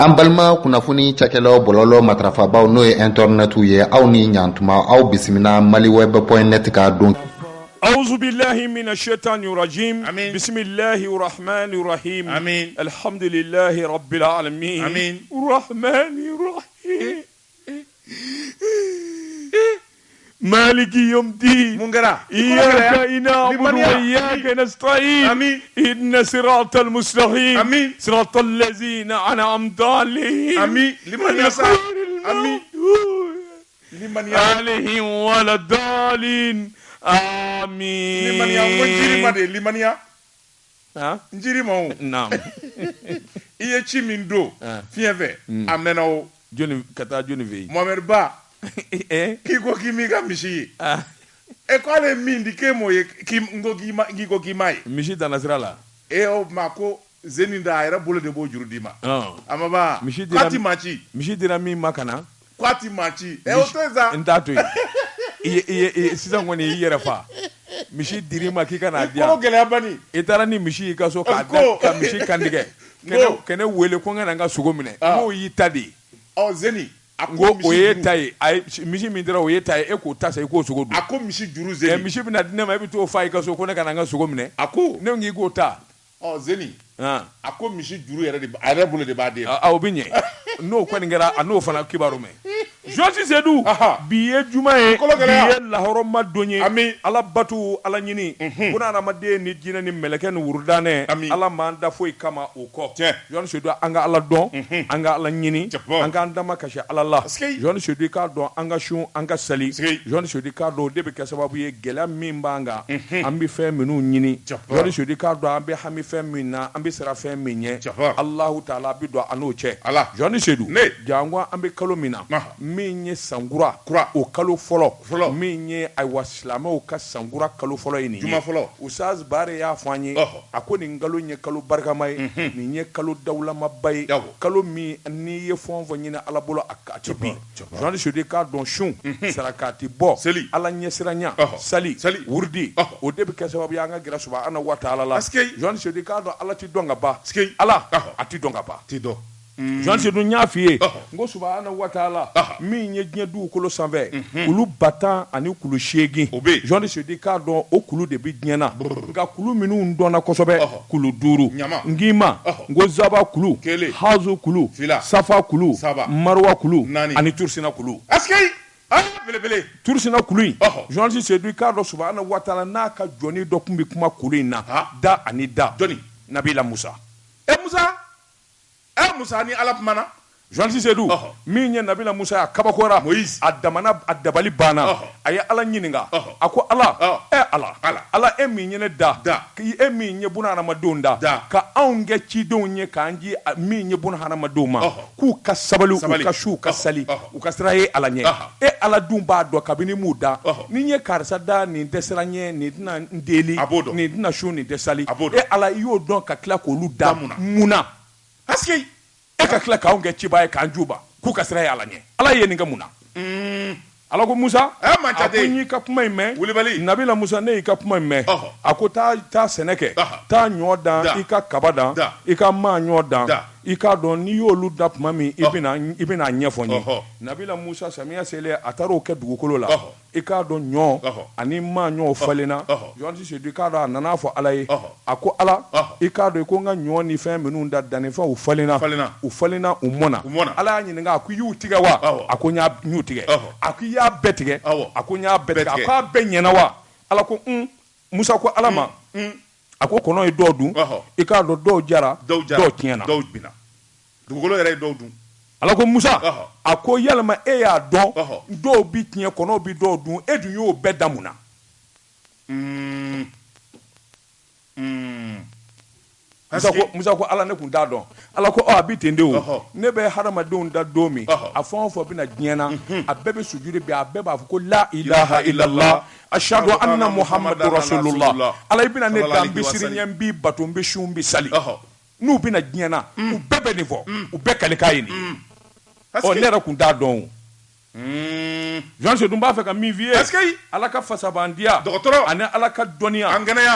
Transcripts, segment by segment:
An balima kunnafoni cakɛlaw bɔlɔlɔ matrafabaw n'o ye internetu ye aw ni ɲantuma aw bisimila maliweb.net ka don. أعوذ بالله من الشيطان الرجيم بسم الله الرحمن الرحيم الحمد لله رب العالمين الرحمن الرحيم مالك يوم الدين إياك نعبد وإياك نستعين إن صراط المستقيم صراط الذين أنعمت عليهم عليهم ولا الضالين آمين limaniya njiri ma o naam iye ci min do fiɲɛ fɛ a mɛnna o joni ka taa joni fɛ yen Mohamed Ba k'i ko k'i m'i ka misi ye e ko ale min di k'e m'o ye k'i ko k'i m'a ye misi danna sira la o ma ko zeni da a yɛrɛ bolo de b'o juru d'i ma a ma ba misi dira min ma ka na k'a ti maa ci o to yen sa n t'a to yen i sisan kɔni i yɛrɛ fa misi dir'i ma k'i ka n'a di yan ko gɛlɛya bani i taara ni misi y'i ka so ka misi kantigɛ ka ne wele ko n ka na n ka sogo minɛ n'o y'i ta de ye zeni n ko o ye ta ye misi min dira o ye ta ye e k'o ta sa i k'o sogo dun a ko misi juru zeni misi bɛna di ne ma e bɛ t'o fa i ka so ko ne ka na n ka sogo minɛ a ko ne ko k'i k'o ta zeni a ko misi juru a yɛrɛ bolo de b'a den o bɛ ɲɛ n'o kɔni kɛra a n'o fana kibaru mɛn Josi Seydou bi ye juma ye bi ye lahɔrɔma don ye ala bato ala ɲini buna adamaden ni jinɛ ni mɛlɛkɛ ni wurudanɛ ala m'an da foyi kama o kɔ Josi Seydou an ka ala dɔn an ka ala ɲini an k'an dama kasi ala la Josi Seydou k'a dɔn an ka sun an ka sali Josi Seydou k'a dɔn o de bɛ kɛ sababu ye gɛlɛya min b'an kan an bɛ fɛn minnu ɲini Josi Seydou k'a dɔn an bɛ hami fɛn min na an bɛ sira fɛn min ɲɛ Alahu Taala bɛ don an n'o cɛ Josi Seydou jango an bɛ kalo min na min ye sankura o kalo fɔlɔ min ye ayiwa silamɛw ka sankura kalo fɔlɔ ye nin ye Ustaz Bare y'a fɔ an ye a ko nin kalo ye kalo barikama ye nin ye kalo dawulamaba ye kalo min n'i ye fɛn o fɛn ɲini ala bolo a tɛ bin Josi Seydou k'a dɔn sun sarakati bɔ ala ɲɛsiranya sali wurudi o de bɛ kɛ sababu ye an ka gɛrɛ Subahana wa Taala la Josi Seydou k'a dɔn ala tɛ dɔn ka ban ala a tɛ dɔn ka ban Josi Seydou n y'a f'i ye n ko Subahana wa Taala min ye diɲɛ dugukolo sanfɛ kulu 10 ani kulu 8 Josi Seydou k'a dɔn o kulu de bɛ diɲɛ na nka kulu minnu dɔnna kosɛbɛ kulu 5 ngima n ko zaba kulu hazu kulu safa kulu marwa kulu ani tursina kulu tursina kulu in Josi Seydou k'a dɔn Subahana wa Taala n'a ka jɔni dɔ tun bɛ kuma kulu in na da ani da Nabila Musa Musa ni ala kumana Josi Seydou min ye Nabila Musa ya kabakora a dabali banna a ye ala ɲininka a ko ala ala e min ye ne da e min ye buna hadamadenw da ka anw kɛ cidenw ye k'an di min ye buna hadamadenw ma k'u ka sabali u ka su u ka sali u ka sira ye ala ɲɛ e ala dun b'a dɔn kabini m'u da ni ye karisa da nin tɛ siran ɲɛ nin tɛna n deli nin tɛna su nin tɛ sali e ala i y'o dɔn ka tila k'olu da munna e ka tila k'anw kɛ ciba ye k'an juba k'u ka sira ye ala ɲɛ ala ye nin kɛ mun na ala ko Musa a ko n y'i ka kuma in mɛn Nabila Musa ne y'i ka kuma in mɛn a ko taa sɛnɛ kɛ taa ɲɔ dan i ka kaba dan i ka maa ɲɔ dan i k'a dɔn n'i y'olu da tuma min i bɛna ɲɛfɔ n ye Nabila Musa samiya selen a taara o kɛ dugukolo la i k'a dɔn ɲɔ ani maa ɲɔw falenna Josi Seydou i k'a dɔn a nana fɔ ala ye a ko ala i k'a dɔn i ko n ka ɲɔ ni fɛn minnu da dannifɛn u falenna u mɔna ala y'a ɲininka a ko i y'u tigɛ wa a ko n y'u tigɛ a ko i y'a bɛɛ tigɛ a ko n y'a bɛɛ tigɛ a ko a bɛɛ ɲɛna wa ala ko Musa ko ala ma a ko kɔnɔ ye dɔw dun i k'a dɔn dɔw jara dɔw tiɲɛna dugukolo yɛrɛ ye dɔw dun ala ko Musa a ko yalima e y'a dɔn dɔw bi tiɲɛ kɔnɔw bi dɔw dun e dun y'o bɛɛ da mun na Musa ko ala ne kun t'a dɔn ala ko a bi ten de o ne bɛ hadamadenw da don min a fɛn o fɛn bɛna diɲɛ na a bɛɛ bɛ sujudi bi a bɛɛ b'a fɔ ko la ilaha illallah ashhadu anna muhammadu rasulullah ala i bɛna ne da n bɛ siri ɲɛ n b'i bato n bɛ su n bɛ sali n'u bɛna diɲɛ na u bɛɛ bɛ nin fɔ u bɛɛ kalikan ye nin ne yɛrɛ kun t'a dɔn o Josi Seydou b'a fɛ ka min f'i ye ala ka fasabandiya dɔgɔtɔrɔ ani ala ka dɔnniya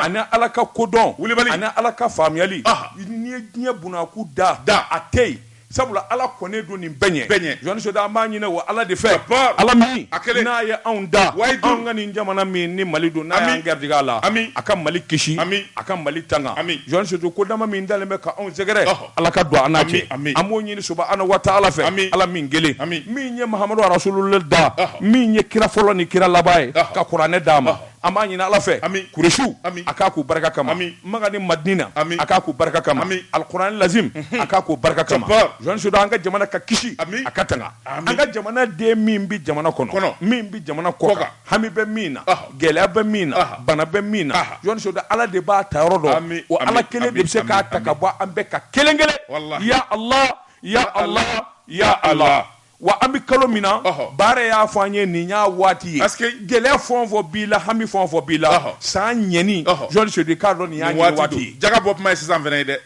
ani ala ka kodɔn ani ala ka faamuyali n'i ye diɲɛ bunakun da a tɛ yen sabula ala kɔne don nin bɛɛ ɲɛ jɔnni soda an b'a ɲinɛ wa ala de fɛ ala min n'a ye anw da anw ka nin jamana min ni mali don n'a y'an garijɛgɛ a la a ka mali kisi a ka mali tanga jɔnni soda ko dama min dalen bɛ ka anw sɛgɛrɛ ala ka don an n'a cɛ an b'o ɲini subahana wa taala fɛ ala min kelen min ye mahamadu rasulullah da min ye kira fɔlɔ ni kira laban ye ka kuranɛ d'a ma an b'a ɲini ala fɛ kuresiw a k'a k'u barika kama maga ni madina a k'a k'u barika kama alkuranɛ lazim a k'a k'u barika kama jɔnni soda an ka jamana ka kisi a ka tanga an ka jamana den min bɛ jamana kɔnɔ min bɛ jamana kɔ kan hami bɛ min na gɛlɛya bɛ min na bana bɛ min na jɔnni soda ala de b'a ta yɔrɔ dɔn wa ala kelen de bɛ se k'a ta ka bɔ an bɛɛ ka kelen kelen ya allah ya allah ya allah wa an bɛ kalo min na baara y'a fɔ an ye nin y'a waati ye gɛlɛya fɛn o fɛn b'i la hami fɛn o fɛn b'i la san ɲɛni jɔnni soda k'a dɔn nin y'a ɲɛni waati ye jaga bɔ kuma ye sisan fɛnɛ ye dɛ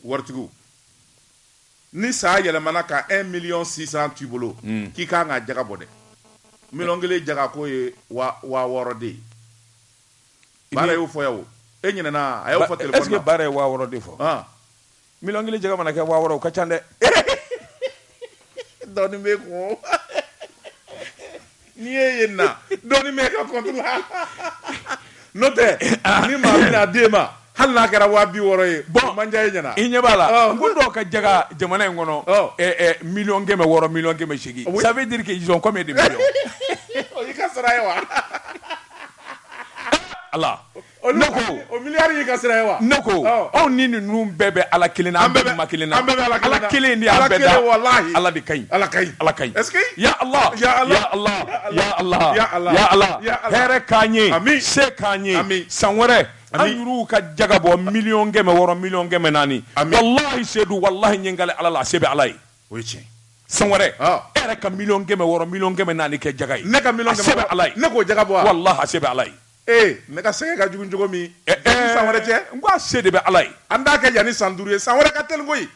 waritigiw ni saa yɛlɛmana ka 1,600,000 t'i bolo k'i kan ka jaga bɔ dɛ 1,000,000 jaga ko ye 6,000 de ye baara y'o fɔ ya o e ɲinɛna a y'o fɔ téléphone na est-ce que baara ye 6,000 de fɔ 1,000,000 jaga mana kɛ 6,000 o ka ca dɛ dɔɔni bɛ kun n'i ye yen na dɔɔni bɛ ka compte la n'o tɛ ni maa min n'a den ma hali n'a kɛra 60,000 ye man diya e ɲɛna i ɲɛ b'a la n ko dɔw ka jaga jamana in kɔnɔ 1,600,000 1,800,000 ça veut dire que ils ont combien de millions i ka sara ye wa ala ne ko o miliyari y'i ka sira ye wa ne ko anw ni ninnu bɛɛ bɛ ala kelen na an bɛɛ bɛ ma kelen na ala kelen de y'an bɛɛ da ala de ka ɲi ala ka ɲi est-ce que ya allah ya allah ya allah ya allah hɛrɛ k'an ye se k'an ye san wɛrɛ an yuruw ka jaga bɔ 1,600,000 1,400,000 wallahi sedu wallahi ɲɛnkale ala la a se bɛ ala ye o ye tiɲɛ san wɛrɛ e yɛrɛ ka 1,600,000 1,400,000 kɛ jaga ye ne ka 1,000,000 a se bɛ ala ye ne k'o jaga bɔ wa wallahi a se bɛ ala ye ne ka sɛgɛ ka jugu cogo min san wɛrɛ cɛ n ko a se de bɛ ala ye an t'a kɛ yanni san 5 ye san wɛrɛ ka teli koyi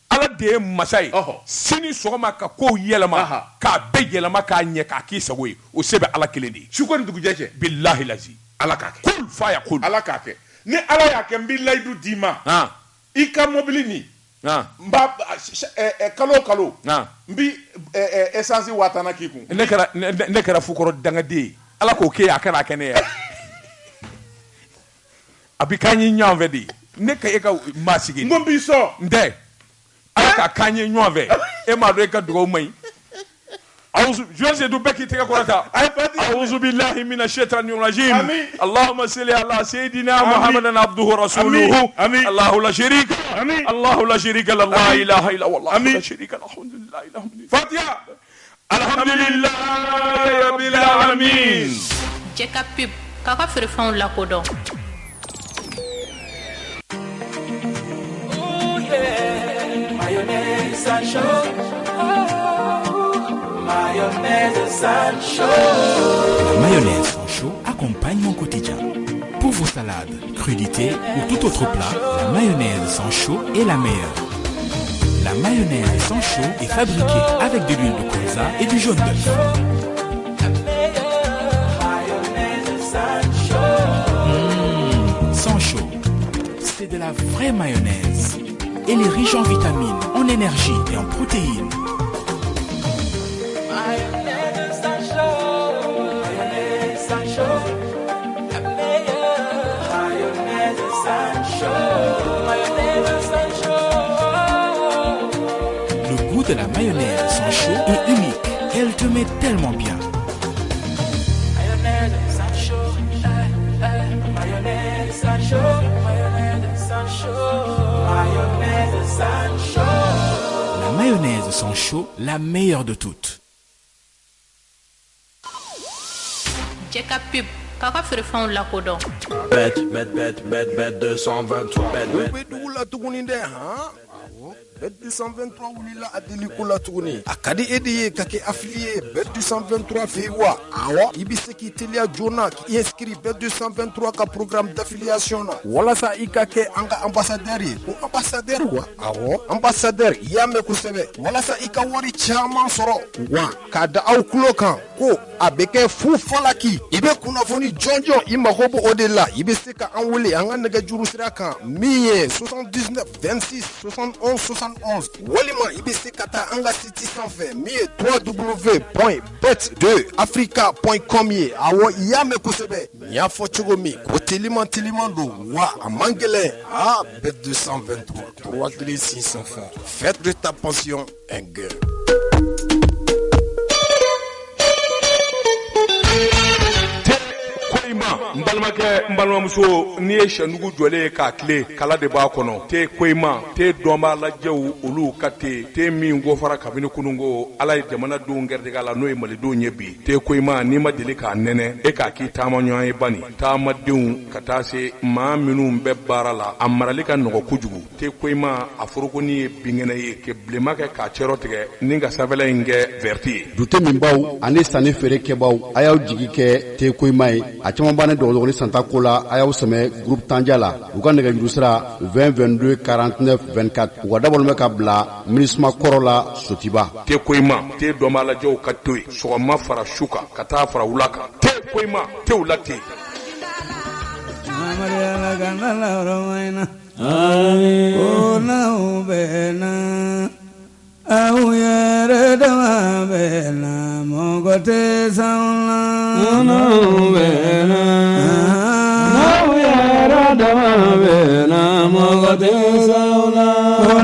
ala de ye masa ye sini sɔgɔma ka kow yɛlɛma k'a bɛɛ yɛlɛma k'a ɲɛ k'a k'i sago ye o se bɛ ala kelen de ye su ko ni dugujɛ cɛ bilahi lazi ala k'a kɛ kul fa ya kul ala k'a kɛ ni ala y'a kɛ n b'i layidu d'i ma i ka mobili nin n b'a kalo o kalo n bi essence 1000 k'i kun ne kɛra fukɔrɔ dangaden ye ala k'o kɛ a kana kɛ ne ye a bɛ k'an ye ɲɔgɔn fɛ de ne ka e ka maa sigi n ko n b'i sɔn n tɛ ala ka k'an ye ɲɔgɔn fɛ e m'a dɔn e ka dugawu man ɲi jɔn sedu bɛɛ k'i tɛgɛ kɔrɔta a'udhu billahi minash shaitanir rajim allahumma salli ala sayyidina muhammadan abduhu rasuluhu allahu la sharika la ilaha illa huwa la sharika lahu alhamdulillah fatiha alhamdulillah rabbil alamin Jeka pub kaka feerefɛnw lakodɔn Mayonnaise and show. Mayonnaise and show. La mayonnaise sans chaud accompagne mon quotidien. Pour vos salades, crudités ou tout autre plat, la mayonnaise sans chaud est la meilleure. La mayonnaise sans chaud est fabriquée avec de l'huile de colza et du jaune d'œuf. Sans chaud, c'est de la vraie mayonnaise. Elle est riche en vitamines, en énergie et en protéines. Mayonnaise sans chaud. Mayonnaise sans chaud. La meilleure. Mayonnaise sans chaud. Mayonnaise sans chaud. Le goût de la mayonnaise sans chaud est unique. Elle te met tellement bien. Mayonnaise sans chaud. Mayonnaise sans chaud. Mayonnaise sans chaud. Mayonnaise sans chaud. La mayonnaise sans chaud, la meilleure de toutes. Jeka pub kaka feerefɛnw lakodɔn Bet 223 bet la tuguni dɛ bet 223 wulila a deli ko la tuguni a ka di e de ye ka kɛ affilié bet 223 fɛ yen wa awɔ i bɛ se k'i teliya joona k'i inscrit bet 223 ka programme d'affiliation na walasa i ka kɛ an ka ambassadeur ye ko ambassadeur wa awɔ ambassadeur i y'a mɛn kosɛbɛ walasa i ka wari caman sɔrɔ wa k'a da aw tulo kan ko a bɛ kɛ fu falaki i bɛ kunnafoni jɔnjɔn i mago b' o de la i bɛ se ka an wele an ka nɛgɛjuru sira kan min ye 79 26 71 69 71 walima i bɛ se ka taa an ka site sanfɛ min ye www.bet2africa.com ye awɔ i y'a mɛn kosɛbɛ n y'a fɔ cogo min ko teliman don wa a man gɛlɛn bet 223 3600 faites de ta passion un gain. n balimamuso n'i ye sɛnugu jɔlen k'a tile kala de b'a kɔnɔ te koyima te dɔnb'a lajɛw olu ka te min gɔfara kabini kunungo ala ye jamanadenw gɛrɛdigɛ la n'o ye malidenw ye bi te koyima n'i ma deli k'a nɛnɛ e k'a k'i taamaɲɔgɔn ye bani taamadenw ka taa se maa minnu bɛ baara la a marali ka nɔgɔ kojugu te koyima a forokoni ye binkɛnɛ ye ke bilema kɛ k'a cɛrɔ tigɛ ni ka sanfɛla in kɛ vɛriti ye dute minbaw ani sanni feere kɛbaw a y'aw jigi kɛ te koyima ye a caman b'a ni dɔgɔdɔgɔni santa ko la a y'aw sɛmɛ groupe tanja la u ka nɛgɛjuru sira 20 22 49 24 u ka dabɔlen bɛ ka bila minisuma kɔrɔ la sotiba te koyima te dɔnb'a lajɛw ka to yen sɔgɔma fara su kan ka taa fara wula kan te koyima tew la ten aw yɛrɛ dama bɛ na mɔgɔ tɛ s'anw na n'aw bɛ na n'aw yɛrɛ dama bɛ na mɔgɔ tɛ s'anw na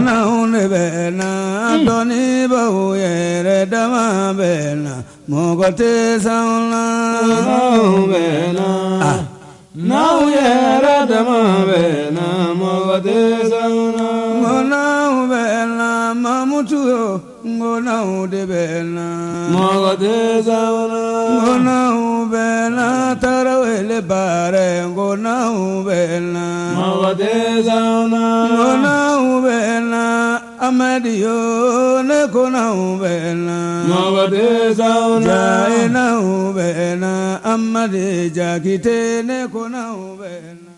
n'aw de bɛ na dɔnnibaw yɛrɛ dama bɛ na mɔgɔ tɛ s'anw na n'aw bɛ na n'aw yɛrɛ dama bɛ na mɔgɔ tɛ s'anw na n'aw bɛ na mamutu n'aw de bɛ na mɔgɔ tɛ s'anw na n'aw bɛ na tarawele baara n'aw bɛ na mɔgɔ tɛ s'anw na n'aw bɛ na amadiyo ne ko n'aw bɛ na mɔgɔ tɛ s'anw na jaye n'aw bɛ na amadi jakite ne ko n'aw bɛ na.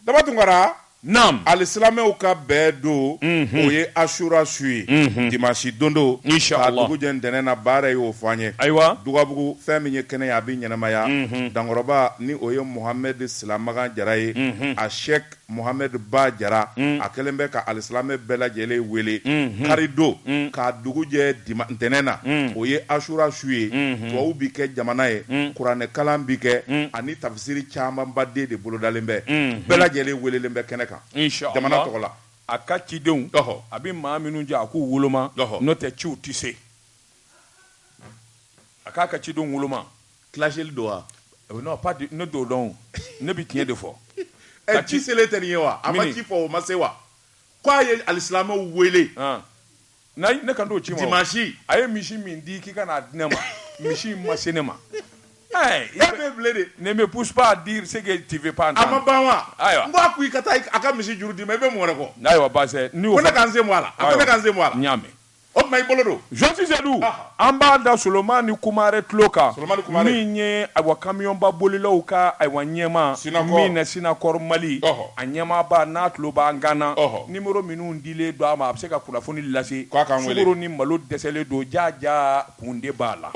Daba Tunkara. Naam. Alisilamɛw ka bɛɛ don o ye Ashura su ye dimanche don do Inshallah. a dugu jɛ ntɛnɛn na baara y'o fɔ an ye ayiwa Dugabugu fɛn min ye kɛnɛ ye a bɛ ɲɛnamaya Dankɔrɔba ni o ye Mohamed Silamagan Jara ye a Sheikh Mohamed Ba Jara a kɛlen bɛ ka alisilamɛ bɛɛ lajɛlen wele karido k'a dugu jɛ ntɛnɛn na o ye Ashura su ye tubabu bi kɛ jamana ye kuranɛ kalan bi kɛ ani tafsiri camanba den de bolodalen bɛ bɛɛ lajɛlen welelen bɛ kɛnɛ kan Inshallah. jamana tɔgɔ la a ka cidenw a bɛ maa minnu jɛ a k'u woloma n'o tɛ ciw tɛ se a k'a ka cidenw woloma kilaseli don wa non pas ne t'o dɔn ne bɛ tiɲɛ de fɔ ci selen tɛ nin ye wa a ma ci fɔ o ma se wa k'a ye alisilamɛw wele ne kan t'o ci ma dimanche a ye misi min di k'i ka n'a di ne ma misi in ma se ne ma ne me pousse pas à dire ce que tu veux pas entendre. A ma ban wa n b'a ko i ka taa a ka misi juru di ma i bɛ mun wɛrɛ kɔ n'ayiwa baasi ni o ko ne k'an sen bɔ a la a ko ne k'an sen bɔ a la n y'a mɛn o tuma i bolo don Jean Sisedu an b'a da Solomani Kumare tulo kan min ye ayiwa kamiyɔnba bolilaw ka ayiwa ɲɛma min na Sinakɔr Mali a ɲɛmaaba n'a tulo b'an Gana numéro minnu dilen don a ma a bɛ se ka kunnafoni lase sukaro ni malo dɛsɛlen don jaaja kunde b'a la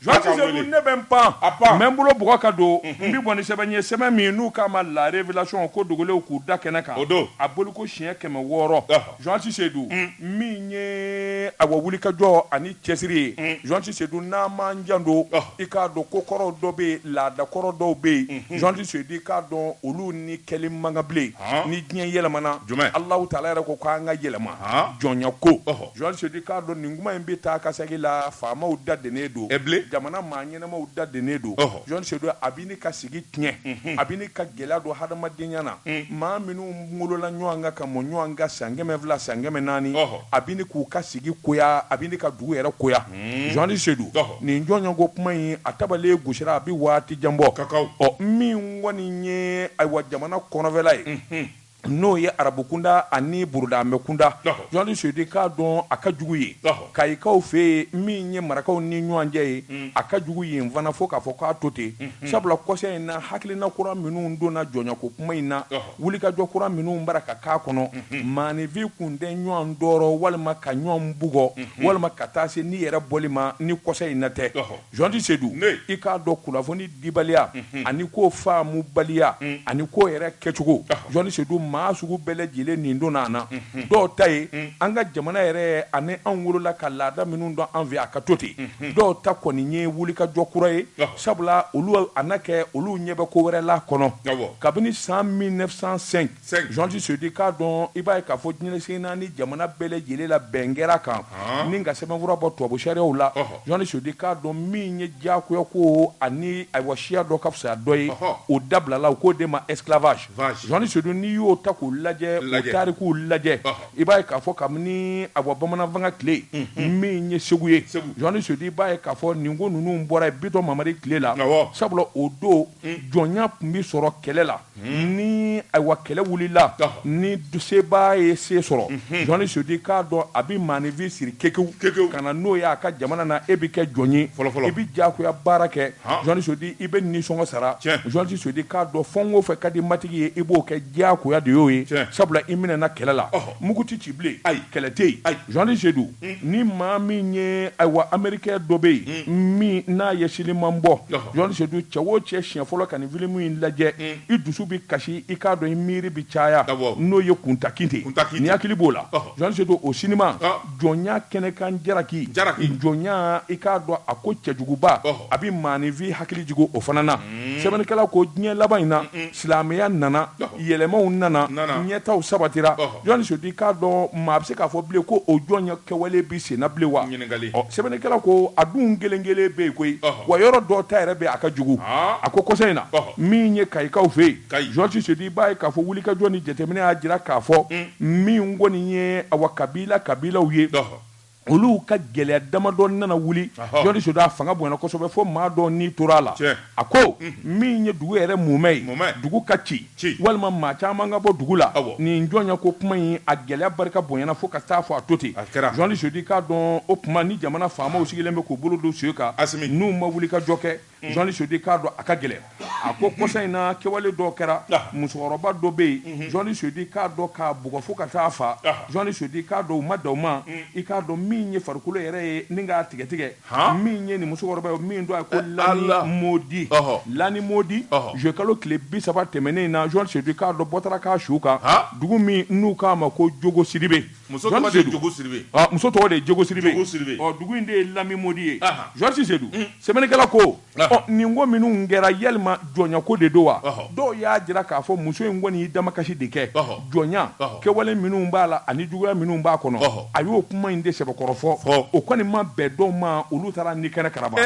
Jean Sisedu ne bɛ n pan mɛ n bolo bɔgɔ ka don n bɛ bɔ ni sɛbɛn ye sɛbɛn min n'u k'a ma la révélation ko dogolenw k'u da kɛnɛ kan a boliko siɲɛ 100 Jean Sisedu min ye awa wuli ka jɔ ani cɛsiri ye Jean Sisedu n'a man jan don i k'a dɔn ko kɔrɔ dɔ bɛ yen laada kɔrɔ dɔw bɛ yen Jean Sisedu i k'a dɔn olu ni kɛli man kan bilen ni diɲɛ yɛlɛmana Alahu Taala yɛrɛ ko k'an ka yɛlɛma jɔnya ko Jean Sisedu i k'a dɔn nin kuma in bɛ taa ka segin la faamaw da dennen don jamana maa ɲɛnamaw da dennen don Jean Sisedu a bɛ ni ka sigi tiɲɛ a bɛ ni ka gɛlɛya don hadamadenya na maa minnu wolola ɲɔgɔn kan ka mɔ ɲɔgɔn kan san 100 san 400 a bɛ ni k'u ka sigi koya a bɛ ni ka dugu yɛrɛ koya Jean Sisedu nin jɔnɲɔgɔnko kuma in a tabalen gosira a bɛ waati jan bɔ min kɔni ye ayiwa jamana kɔnɔfɛla ye n'o ye arabukunda ani burudanmɛ kunda Jean Sisedu k'a dɔn a ka jugu ye kayikaw fɛ yen min ye marakaw ni ɲɔgɔn cɛ ye a ka jugu yen fana fo k'a fɔ k'a to ten sabula kɔsɛ in na hakilina kura minnu donna jɔnyako kuma in na wulikajɔ kura minnu bara ka k'a kɔnɔ maanifin kun tɛ ɲɔgɔn dɔrɔ walima ka ɲɔgɔn bugɔ walima ka taa se ni yɛrɛ bɔli ma ni kɔsɛ in na tɛ Jean Sisedu i k'a dɔn kunnafoni dibaliya ani ko faamubaliya ani ko yɛrɛ kɛcogo Jean Sisedu maa sugu bɛɛ lajɛlen nin don n'a na dɔw ta ye an ka jamana yɛrɛ ani an wolola ka laada minnu dɔn an fɛ a ka to ten dɔw ta kɔni ye wulikajɔ kura ye sabula olu a na kɛ olu ɲɛ bɛ ko wɛrɛ la kɔnɔ kabini san 1905 Jean-Jacques Sodi k'a dɔn i b'a ye k'a fɔ diɲɛ na ni jamana bɛɛ lajɛlen la bɛn kɛra kan ni ka sɛbɛnfura bɔ tubabu sariyaw la Jean-Jacques Sodi k'a dɔn min ye diyagoya ko ani ayiwa siya dɔ ka fisa dɔ ye o dabilala u k'o de ma esclavage Jean-Jacques Sodi n'i y'o ta k'o lajɛ o tarikuw lajɛ i b'a ye k'a fɔ kabini ayiwa bamananfanga tile min ye Segu ye Jean-Jacques Sodi i b'a ye k'a fɔ nin ko ninnu bɔra Bitɔn Mamadi tile la sabula o don jɔnya tun bi sɔrɔ kɛlɛ la ni ayiwa kɛlɛ wulila ni sebaa ye se sɔrɔ Jean-Jacques Sodi k'a dɔn a bi maanifin siri kekew ka na n'o ye a ka jamana na e bi kɛ jɔn ye i bi diyagoya baara kɛ Jean-Jacques Sodi i bɛ nisɔngɔ sara Jean-Jacques Sodi k'a dɔn fɛn o fɛn ka di matigi ye i b'o kɛ diyagoya de y'o ye sabula i minɛna kɛlɛ la mugu ti ci bilen kɛlɛ tɛ yen Jean-Jacques Sodi ni maa min ye ayiwa américain dɔ bɛ yen min n'a ye sini man bɔ Jean-Jacques Sodi cɛ o cɛ siɲɛ fɔlɔ ka nin filimu in lajɛ i dusu bi kasi i k'a dɔn i miiri bi caya n'o ye Kunta Kinte ni hakili b'o la Jean-Jacques Sodi o sinima jɔnya kɛnɛkan jaraki jɔnya i k'a dɔn a ko cɛjuguba a bi maanifin hakili jigin o fana na sɛbɛnnikɛla ko diɲɛ laban in na silamɛya nana yɛlɛmaw nana ɲɛtaw sabatira Jean-Jacques Sodi k'a dɔn maa bɛ se k'a fɔ bilen ko o jɔnya kɛwale bi sen na bilen wa sɛbɛnnikɛla ko a dun kelen kelen bɛ yen koyi wa yɔrɔ dɔw ta yɛrɛ bɛ a ka jugu a ko kɔsɔn in na min ye kayikaw fɛ yen Jean-Jacques Sodi i b'a ye k'a fɔ wulikajɔ ni jateminɛ y'a jira k'a fɔ min kɔni ye awa kabilaw ye olu ka gɛlɛya damadɔ nana wuli Jean-Jacques Sodi a fanga bonyana kosɛbɛ fo maa dɔ n'i tora a la a ko min ye dugu yɛrɛ mumɛ ye dugu ka ci walima maa caman ka bɔ dugu la nin jɔnya ko kuma in a gɛlɛya barika bonyana fo ka taa fɔ a to ten Jean-Jacques Sodi k'a dɔn o kuma ni jamana faamaw sigilen bɛ k'u bolo don so kan n'u ma wuli ka jɔ kɛ Jean-Jacques Sodi k'a dɔn a ka gɛlɛn a ko kɔsa in na kɛwale dɔ kɛra musokɔrɔba dɔ bɛ yen Jean-Jacques Sodi k'a dɔn k'a bugɔ fo ka taa fa Jean-Jacques Sodi k'a dɔn u ma da u ma i k'a dɔn min ye farikolo yɛrɛ ye ni k'a tigɛ min ye nin musokɔrɔba ye min dɔn a ko Lani Modi Joyikalo tile 30 tɛmɛnen na Jean-Jacques Sodi k'a dɔn bɔtara k'a su kan dugu min n'u k'a ma ko Jogo Sidibe muso tɔgɔ de ye Jogo Sidibe dugu in de ye Lani Modi ye Jean-Jacques Sodi sɛbɛnnikɛla ko nin ko minnu kɛra yalima jɔnya ko de don wa dɔw y'a jira k'a fɔ muso in kɔni y'i damakasi de kɛ jɔnya kɛwale minnu b'a la ani juguya minnu b'a kɔnɔ a y'o kuma in de sɛbɛkɔrɔ fɔ o kɔni ma bɛn dɔw ma olu taara ni kɛnɛ karaba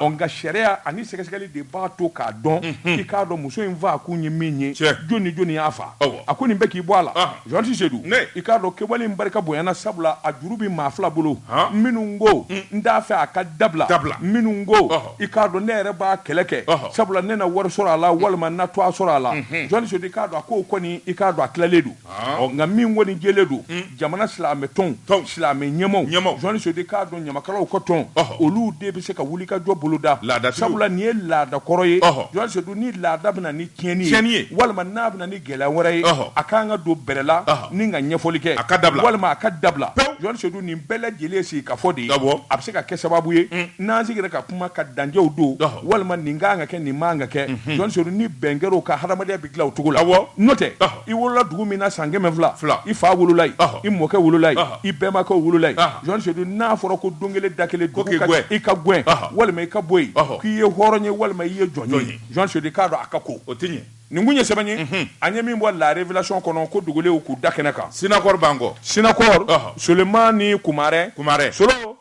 nka sariya ani sɛgɛsɛgɛli de b'a to k'a dɔn i k'a dɔn muso in fa kun ye min ye joni joni y'a fa a ko nin bɛɛ k'i bɔ a la Jean-Jacques Sodi i k'a dɔn kɛwale in barika bonyana sabula a juru bi maa fila bolo minnu ko n t'a fɛ a ka dabila minnu ko i k'a dɔn ne yɛrɛ b'a kɛlɛ kɛ sabula ne na wari sɔrɔ a la walima na to a sɔrɔ a la Jean-Jacques Sodi k'a dɔn a ko kɔni i k'a dɔn a tilalen don nka min kɔni jɛlen don jamana silamɛ tɔnw silamɛ ɲɛmaw Jean-Jacques Sodi k'a dɔn ɲamakalaw ka tɔn olu de bɛ se ka wuli ka jɔ boloda sabula nin ye laada kɔrɔ ye Jean-Jacques Sodi ni laada bɛna ni tiɲɛni ye walima n'a bɛna ni gɛlɛya wɛrɛ ye a k'an ka don bɛrɛ la ni ka ɲɛfɔli kɛ walima a ka dabila Jean-Jacques Sodi nin bɛɛ lajɛlen sigi ka fɔ de a bɛ se ka kɛ sababu ye n'an sigira ka kuma ka danjɛw don walima nin kan ka kɛ nin man ka kɛ Jean-Jacques Sodi ni bɛn kɛra o ka hadamadenya bɛ dilan o cogo la n'o tɛ i wolola dugu min na san 100 i fa wolola yen i mɔkɛ wolola yen i bɛnbakɛw wolola yen Jean-Jacques Sodi n'a fɔra ko don kelen da kelen dugu ka i ka gɛn walima i ka bɔ yen k'i ye hɔrɔn ye walima i ye jɔn ye Jean-Jacques Sodi k'a dɔn a ka ko o tɛ ɲɛ nin kun ye sɛbɛn ye an ye min bɔ la révélation kɔnɔ ko dugulenw k'u da kɛnɛ kan Sinakɔrɔ b'an kɔ Sinakɔrɔ Suleman ni Kumarɛ Solo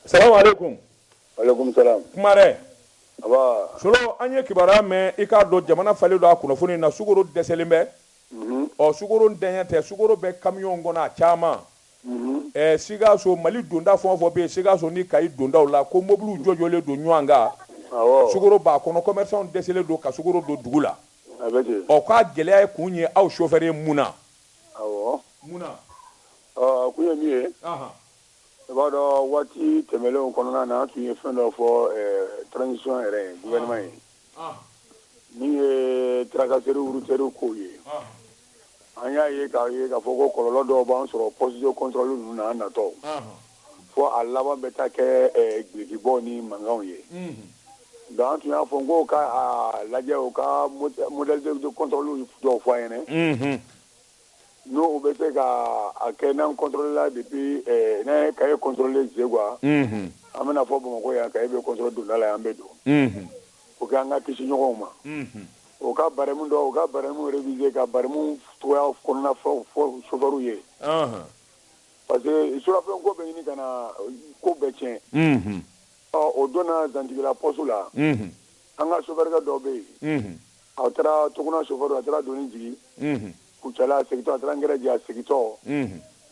salamu aleykum aleykum salam Kumarɛ Solo an ye kibaruya mɛn i k'a dɔn jamana falen don a kunnafoni na sukaro dɛsɛlen bɛ sukaro ntɛɲɛ tɛ sukaro bɛ camion kɔnɔ a caman Sikaso Mali donda fɛn o fɛn bɛ yen Sikaso ni Kayi dondaw la ko mobiliw jɔjɔlen don ɲɔgɔn kan sukaro b'a kɔnɔ commerçants dɛsɛlen don ka sukaro don dugu la k'a gɛlɛya ye kun ye aw chauffeur ye mun na mun na kun ye min ye i b'a dɔn waati tɛmɛlenw kɔnɔna na an tun ye fɛn dɔ fɔ transition yɛrɛ ye gouvernement ye min ye tracasserie routière kow ye an y'a ye k'a fɔ ko kɔlɔlɔ dɔw b'an sɔrɔ poste de contrôle ninnu na an natɔ fo a laban bɛ taa kɛ gilekibɔ ni mankanw ye Dans tu as fongo ka la o ka modèle de contrôle do foyene. Nous on peut ka kenan contrôle là depuis na ka contrôler zegwa. Amena fo bon ko ya ka be contrôle do la ambe do. O ka nga kisi nyoma. O ka baremu do o ka baremu réviser ka baremu to ya ko na fo chauffeur ye. Parce que sur la fin ko be ni kana ko be tien. O donna zantigila poste là. An ka chauffeur ka dɔ bɛ yen. A taara tuguna chauffeur a taara doni jigi. Kucala a segitɔ a taara ngɛrɛ jigin a segitɔ.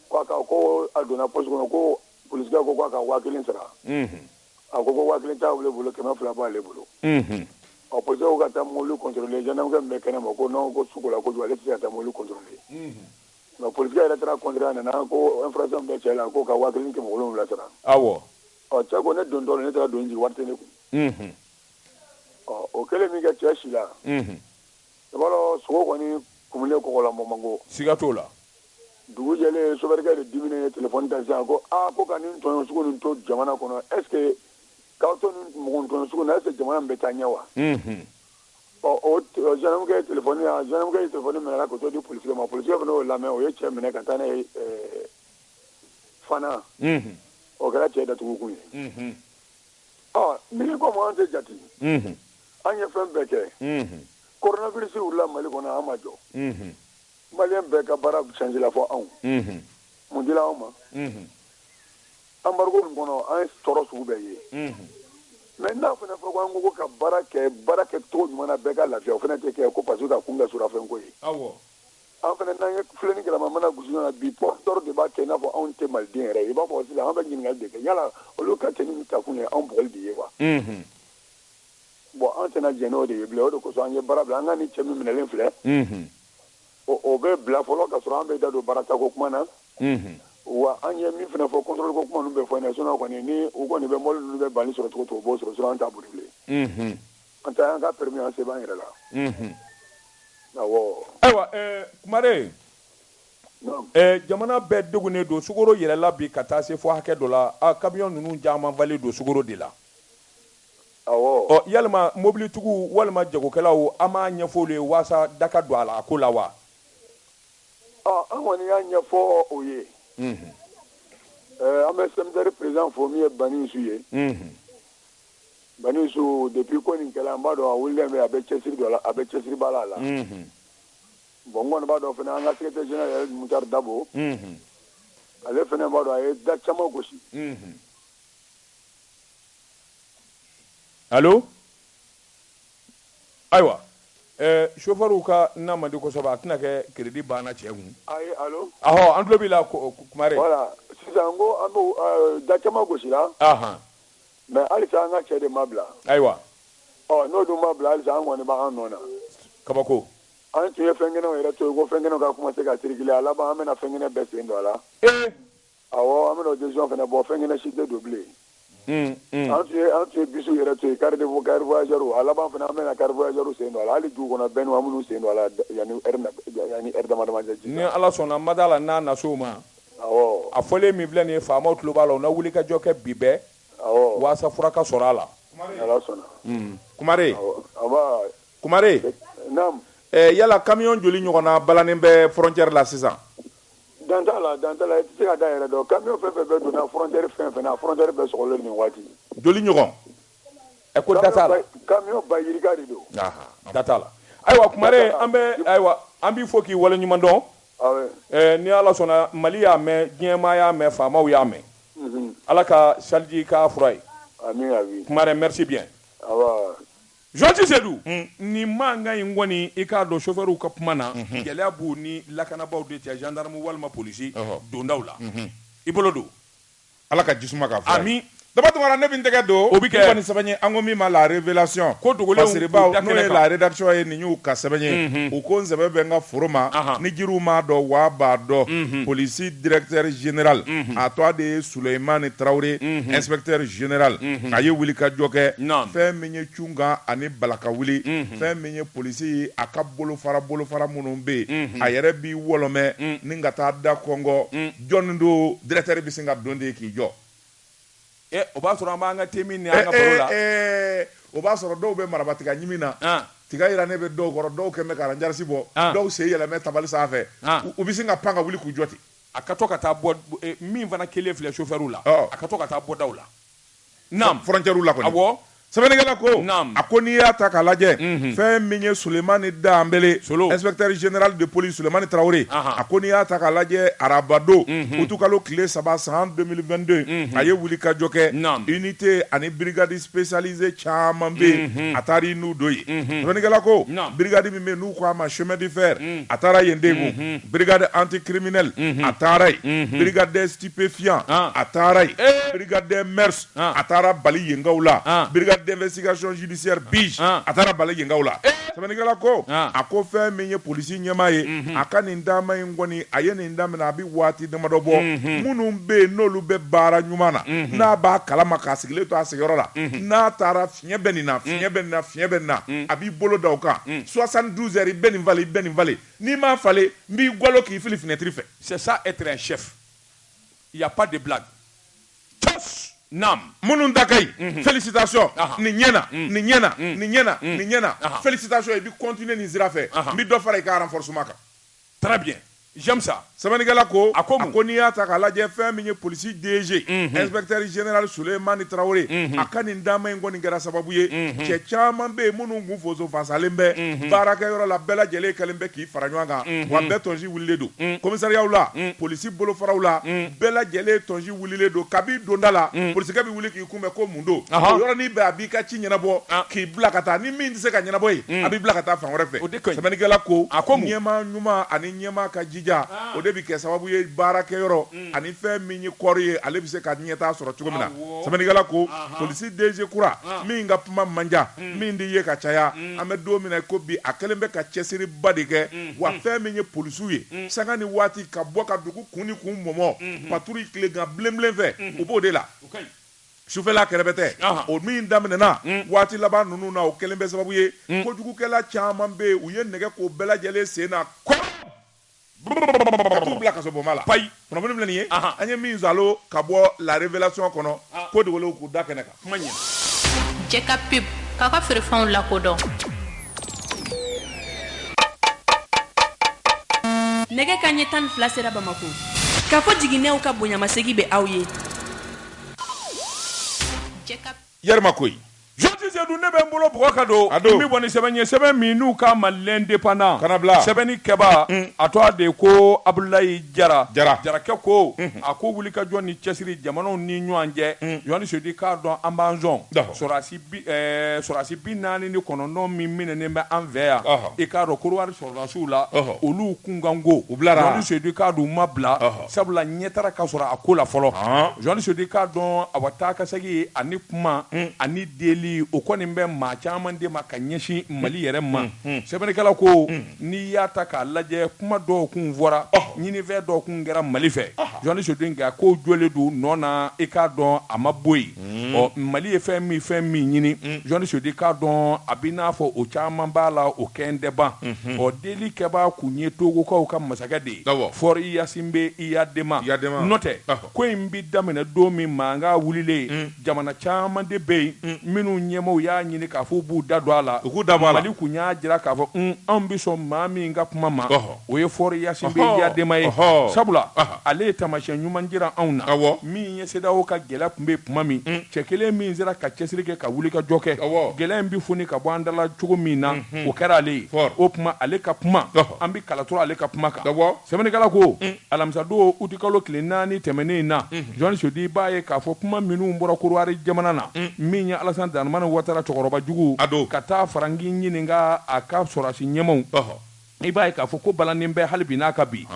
Ko a donna poste kɔnɔ ko polisikɛ ko k'a ka 1000 sara. A ko 1000 t'ale bolo 200 b'ale bolo. Polisikɛ ko ka taa mobili contrôler gendarme bɛ kɛnɛ ma ko non ko sugu la kojugu ale tɛ se ka taa mobili contrôler. Mais polisikɛ yɛrɛ taara contrôler a nana ko infraction bɛ cɛ la ko ka 1700 sara. Awɔ. Cɛ ko ne don tɔ ne taara doni jigin wari tɛ ne kun. O kɛlen min kɛ cɛ si la. I b'a dɔn sogo kɔni kumulen kɔgɔ la Mamango. Siga t'o la. Dugu jɛlen sofɛrikɛ de diminen ye téléphone ta sisan ko ko ka nin tɔɲɔ sugu nin to jamana kɔnɔ est ce que k'aw to nin mɔgɔ tɔɲɔ sugu nin est ce que jamana bɛ taa ɲɛ wa. O gendarme ye téléphone minɛ k'o to di polisikɛ ma polisikɛ fana y'o lamɛn o ye cɛ minɛ ka taa n'a ye Fana. O kɛra cɛ datugu kun ye. Ni ko an tɛ jate. An ye fɛn bɛɛ kɛ. Coronavirus wulila Mali kɔnɔ an ma jɔ. Maliyɛn bɛɛ ka baara changé la fɔ anw. Mun dila anw ma. Embargo nin kɔnɔ an ye tɔɔrɔ sugu bɛɛ ye. Mais n'a fana fɔ ko an ko ka baara kɛ cogo ɲuman na bɛɛ ka lafiya o fana tɛ kɛ ko parce que ka kun bɛ surafɛn ko ye. Awɔ. An fana n'an ye filɛni kɛlɛma mana gosi ɲɔgɔn na bi porteur de b'a kɛ i n'a fɔ anw tɛ maliden yɛrɛ i b'a fɔ sisan an bɛ ɲininkali de kɛ yala olu ka kɛ ni takun ye anw bugɔli de ye wa. Bon an tɛna jɛn n'o de ye bilen o de kosɔn an ye baara bila an ka ni cɛ min minɛlen filɛ. O bɛ bila fɔlɔ ka sɔrɔ an bɛ da don baarako kuma na. Wa an ye min fana fɔ contrôle ko kuma ninnu bɛ fɔ ɲɛna sinon kɔni ni u kɔni bɛ mobili ninnu bɛ banni sɔrɔ cogo o cogo u b'o sɔrɔ sinon an t'a boli bilen. An ta an ka permis an se b'an yɛrɛ la. Awɔ. Ayiwa Kumare. Jamana bɛɛ degunnen don sukaro yɛlɛla bi ka taa se fɔ hakɛ dɔ la camion ninnu caman valen don sukaro de la. Awɔ. Yalima mobilitigiw walima jagokɛlaw an m'a ɲɛfɔ olu ye walasa da ka don a la a ko la wa. An kɔni y'a ɲɛfɔ o ye. An bɛ CMDR président fo min ye Banisu ye. Banisu depuis ko nin kɛla an b'a dɔn a wulilen bɛ a bɛ cɛsiri dɔ la a bɛ cɛsiri baara la. Bon n kɔni b'a dɔn fana an ka secrétaire général Mutari Dabo. Ale fana b'a dɔn a ye da caman gosi. Allo. Ayiwa chauffeur ka na mandi kosɛbɛ a tɛna kɛ crédit banna cɛ kun. Ayi allo. Awɔ an tulo b'i la Kumare. Voilà sisan ko an b'o da caman gosira. Mais halisa an ka cɛ de ma bila. Ayiwa. N'o dun ma bila halisa an kɔni b'an nɔ na. Kabako. An tun ye fɛn kɛnɛw yɛrɛ to yen ko fɛn kɛnɛw ka commencer ka circuler a laban an bɛna fɛn kɛnɛ bɛɛ sen don a la. Awɔ an bɛna o décision fana bɔ fɛn kɛnɛ si tɛ don bilen. An tun ye bisiw yɛrɛ to yen carte voyageurs a laban fana an bɛna carte voyageurs sen don a la hali dugu kɔnɔ bɛɛ n'u an minnu sen don a la yanni heure dama dama cɛ. Ni Ala sɔnna n ma d'a la n'a na s'o ma. Awɔ. A fɔlen min filɛ nin ye faamaw tulo b'a la u na wuli ka jɔ kɛ bi bɛɛ. Awɔ. Waasa fura ka sɔrɔ a la. Ala sɔnna. Kumare. Awɔ. Kumare. Naam. Yala camion joli ɲɔgɔnna balannen bɛ frontière la sisan. Dan t'a la i tɛ se ka da yɛrɛ dɔn camion fɛn fɛn bɛ donna frontière fɛn fɛn na frontière bɛɛ sɔgɔlen nin waati. Joli ɲɔgɔn. Ko da t'a la. Camion bayirika de don. Da t'a la. Ayiwa Kumare an b'i fo k'i waleɲuman dɔn. Ni Ala sɔnna Mali y'a mɛn diɲɛmaa y'a mɛn faamaw y'a mɛn. Ala ka saliji k'a fura ye. Ami ami. Kumare merci bien. Awɔ. Jɔnti Sedu nin mankan in kɔni i k'a dɔn chauffeur ka kuma na gɛlɛya b'u ni lakanabaw de cɛ gendarme walima polisi dondaw la i bolo don Ala ka jisuma k'a fɔ ami Daba Tumara ne bin tɛgɛ don o bi kɛ kɔni sɛbɛn ye an ko min ma la révélation ko dogolenw n'o ye la rédaction ye nin y'u ka sɛbɛn ye u ko n sɛbɛn bɛ n ka foro ma ni jiriw m'a dɔn wa b'a dɔn polisi directeur général a tɔ de ye Suleymani Traoré inspecteur général a ye wuli ka jɔ kɛ fɛn min ye Cunga ani Balaka wuli fɛn min ye polisi ye a ka bolofara minnu bɛ yen a yɛrɛ b'i wɔlɔmɛ ni ka taa da Kɔngɔ jɔnni don directeur bɛ sin ka don de k'i jɔ o b'a sɔrɔ an b'an ka temi ni an ka baro la o b'a sɔrɔ dɔw bɛ marabatiga ɲimi na tiga yira ne bɛ dɔw kɔrɔ dɔw kɛmɛ ka ranjarisi bɔ dɔw sen yɛlɛmɛ tabali sanfɛ u bɛ sin ka pan ka wuli k'u jɔ ten a ka to ka taa bɔ min fana kelen filɛ chauffeur la a ka to ka taa bɔdaw la naam frontière la kɔni awɔ sɛbɛnnikɛla ko a ko n'i y'a ta k'a lajɛ fɛn min ye Sulemani Danbele inspecteur général de police Sulemani Traoré a ko n'i y'a ta k'a lajɛ arabado utukalo tile 3 san 2022 a ye wuli ka jɔ kɛ unité ani brigade spécialisée caman bɛ yen a taara n'u dɔ ye sɛbɛnnikɛla ko brigade min bɛ yen n'u ko a ma chemin de fer a taara yen de kun brigade anticriminel a taara yen brigade stupéfiant a taara yen brigade mers a taara bali yengaw la brigade d'investigation judiciaire BIJ a taara bali yengaw la sɛbɛnnikɛla ko a ko fɛn min ye polisi ɲɛmaa ye a ka nin dama in kɔni a ye nin daminɛ a bɛ waati damadɔ bɔ minnu bɛ yen n'olu bɛ baara ɲuman na n'a b'a kalama k'a sigilen to a sigiyɔrɔ la n'a taara fiɲɛ bɛ nin na fiɲɛ bɛ nin na fiɲɛ bɛ nin na a b'i bolo da o kan 72 heures i bɛ nin falen i bɛ nin falen n'i m'a falen n b'i gwalo k'i fili fenêtre fɛ. C'est ça être un chef. Il y a pas de blague. Nam minnu ta ka ɲi félicitations nin ɲɛna nin ɲɛna nin ɲɛna nin ɲɛna félicitations i bɛ continuer nin sira fɛ n bɛ dɔ fara i ka renforcement kan. Très bien. J'aime ça. Sɛbɛnnikɛla ko a ko n'i y'a ta k'a lajɛ fɛn min ye polisi DG inspecteur général Sulemani Traoré a ka nin dama in kɔni kɛra sababu ye cɛ caman bɛ yen minnu kun faso fasalen bɛ baarakɛyɔrɔ la bɛɛ lajɛlen kɛlen bɛ k'i fara ɲɔgɔn kan wa bɛɛ tɔnsi wulilen don commissariat la polisi bolofaraw la bɛɛ lajɛlen tɔnsi wulilen don kabi donda la polisikɛ bɛ wuli k'i kunbɛn ko mun don o yɔrɔnin bɛɛ a b'i ka ci ɲɛnabɔ k'i bila ka taa ni min tɛ se ka ɲɛnabɔ yen a b'i bila ka taa fan wɛrɛ fɛ sɛbɛnnikɛla ko ɲɛmaa ɲuman ani ɲɛmaa ka jija o de bɛ kɛ sababu ye baarakɛyɔrɔ ani fɛn min ye kɔɔri ye ale bɛ se ka ɲɛtaa sɔrɔ cogo min na sɛbɛnnikɛla ko polisi DG kura min ka kuma man diya min di ye ka caya an bɛ don min na ko bi a kɛlen bɛ ka cɛsiriba de kɛ wa fɛn min ye polisiw ye sanga ni waati ka bɔ ka dugu kun ni kun mɔmɔ patrouille tilegan bilenbilen fɛ u b'o de la sufɛla kɛrɛfɛ tɛ o min daminɛna waati laban ninnu na o kɛlen bɛ sababu ye kojugukɛla caman bɛ yen u ye nɛgɛ k'o bɛɛ lajɛlen sen na ka t'u bila kaso bɔnba la payi kunnafoni filɛ nin ye an ye min zalo ka bɔ la révélation kɔnɔ ko dogolo k'u da kɛnɛ kan kuma ɲɛ jɛ ka pib k'a ka feerefɛnw lakodɔn nɛgɛ kaɲɛ 12 sera Bamako k'a fɔ jiginɛw ka bonyamasegi bɛ aw ye Yarima koyi Joti Seydou ne bɛ n bolo bɔgɔ ka don min bɔ ni sɛbɛn ye sɛbɛn min n'u ka Mali indépendant sɛbɛnni kɛba a tɔgɔ de ko Abulayi Jara Jarakɛ ko a ko wuli ka jɔ ni cɛsiri jamanaw ni ɲɔgɔn cɛ Yohani Sodi k'a dɔn an b'an zɔn sɔrɔdasi 49 min minɛnen bɛ an fɛ yan i k'a dɔn Korowari sɔrɔdasiw la olu kunkanko Yohani Sodi k'a dɔn u ma bila sabula ɲɛtara ka sɔrɔ a ko la fɔlɔ Yohani Sodi k'a dɔn a wa taa ka segin ani kuma ani deli o kɔni bɛ maa caman de ma ka ɲɛsin Mali yɛrɛ ma sɛbɛnnikɛla ko n'i y'a ta k'a lajɛ kuma dɔw kun fɔra ɲinifɛn dɔw kun kɛra Mali fɛ Yohani Sodi nka ko jɔlen don nɔ na i k'a dɔn a ma bɔ yen Mali ye fɛn min ɲini Yohani Sodi k'a dɔn a b'i n'a fɔ o caman b'a la o kɛn tɛ ban deli kɛbaa kun ye Togokaw ka masakɛ de ye Fɔri Yasin bɛ Iyadema n'o tɛ ko in bi daminɛ don min mankan wulilen jamana caman de bɛ yen minnu ɲɛmɔgɔw y'a ɲini k'a fɔ b'u da don a la Mali kun y'a jira k'a fɔ anw bɛ sɔn maa min ka kuma ma o ye Fɔri Yasin bɛ Iyadema ye sabula ale ye taamasiyɛn ɲuman jira anw na min ye CEDEAO ka gɛlɛya kun bɛ kuma min cɛ kelen min sera ka cɛsiri kɛ ka wuli ka jɔ kɛ gɛlɛya in bɛ foni ka bɔ an da la cogo min na o kɛra ale ye o kuma ale ka kuma an bɛ kalatura ale ka kuma kan sɛbɛnnikɛla ko alamisadon uti kalo tile 4 tɛmɛnen na Yohani Sodi b'a ye k'a fɔ kuma minnu bɔra Korowari jamana na min ye Alasani Daramani Watara cɛkɔrɔba jugu ka taa Farangi ɲininka a ka sɔrɔdasi ɲɛmaw i b'a ye k'a fɔ ko balanin bɛ hali bi n'a ka bi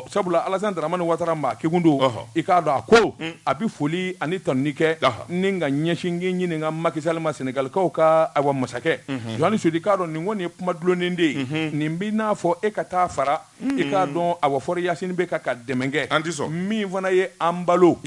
sabula Alasani Daramani Watara maa kekun don i k'a dɔn a ko a bɛ foli ani tanuni kɛ ni ka ɲɛsin ɲininka Macky Sall ma Sénégalikaw ka awa masakɛ Yohani Sodi k'a dɔn nin kɔni ye kuma dulonnen de ye nin bɛ n'a fɔ e ka taa fara i k'a dɔn awa Fɔri Yasin bɛ ka dɛmɛ kɛ min fana ye an balo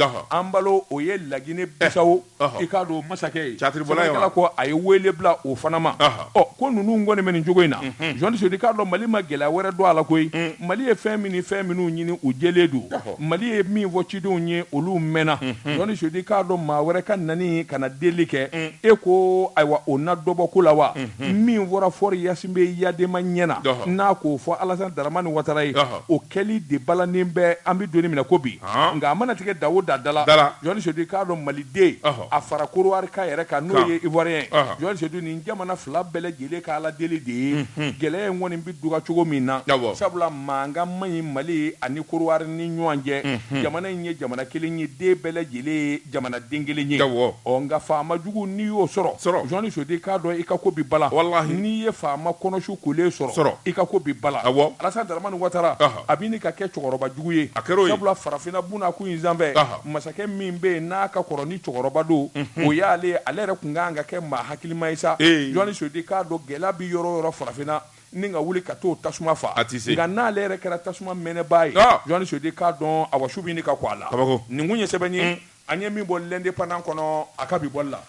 o ye Lagine Bisawo i k'a dɔn masakɛ ye sɛbɛnnikɛla ko a ye wele bila o fana ma ko ninnu kɔni bɛ nin cogo in na Yohani Sodi k'a dɔn Mali ma ma gɛlɛya wɛrɛ don a la koyi Mali ye fɛn min ni fɛn minnu ɲini u jɛlen don Mali ye min fɔ cidenw ye olu mɛnna Jɔni Sodi k'a dɔn maa wɛrɛ ka nani ka na deli kɛ e ko ayiwa o na dɔbɔ ko la wa min fɔra Fɔri Yasinbe Yadema ɲɛna n'a k'o fɔ Alassane Dramane Ouattara ye o kɛli de balannen bɛ an bɛ doni minɛ ko bi nka a mana tigɛ da o da la Jɔni Sodi k'a dɔn Maliden a fara Korowari ka yɛrɛ kan n'o ye Ivoirien Jɔni Sodi nin jamana fila bɛɛ lajɛlen ka Ala deli de ye gɛlɛya in kɔni bɛ duga cogo min na sabula mankan man ɲi Mali ani Korowari ni ɲɔgɔn cɛ jamana in ye jamana kelen ye den bɛɛ lajɛlen ye jamana den kelen ye nka faama jugu n'i y'o sɔrɔ Jɔni Sodi k'a dɔn i ka ko bi bala n'i ye faama kɔnɔsu kolen sɔrɔ i ka ko bi bala Alassane Dramane Ouattara a bɛ ɲini ka kɛ cɛkɔrɔba jugu ye sabula farafinna buna kun in sanfɛ masakɛ min bɛ yen n'a ka kɔrɔ ni cɛkɔrɔba don o y'ale ale yɛrɛ tun kan ka kɛ maa hakilima ye sa Jɔni Sodi k'a dɔn gɛlɛya bɛ yɔrɔ o yɔrɔ farafinna ni ka wuli ka t'o tasuma fa nka n'ale yɛrɛ kɛra tasuma mɛnɛbaa ye Jɔni Sodi k'a dɔn a wa su bɛ ɲini ka kɔ a la nin kun ye sɛbɛn ye an ye min bɔ l'indépendant kɔnɔ a ka bi bɔli la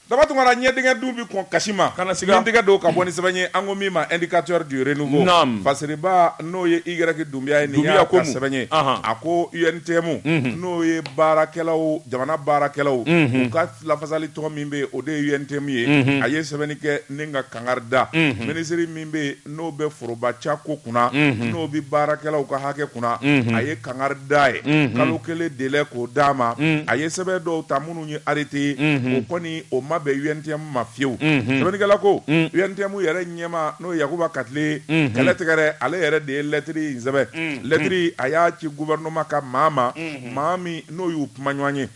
daba tungara ɲɛdingɛ dun bi kɔn kasi ma kana siga ɲɛdingɛ dɔw ka bɔ ni sɛbɛn ye an ko min ma indicateur du renouveau fasiriba n'o ye Y Dunbiya ye nin y'a ka sɛbɛn ye a ko UNTM n'o ye baarakɛlaw jamana baarakɛlaw u ka lafasali tɔgɔ min bɛ o de ye UNTM ye a ye sɛbɛnni kɛ ni ka kangari da minisiri min bɛ n'o bɛ forobaca ko kunna n'o bɛ baarakɛlaw ka hakɛ kunna a ye kangari da ye kalo kelen délai k'o d'a ma a ye sɛbɛn dɔw ta minnu ye arrêté o kɔni o ma bɛ UNTM ma fiyewu sɛbɛnnikɛla ko UNTM yɛrɛ ɲɛma n'o ye Yakuba Katile kɛlɛ tigɛrɛ ale yɛrɛ de ye lɛtiri in sɛbɛn lɛtiri a y'a ci gouvernement ka maa min n'o y'u kuma ɲɔgɔn ye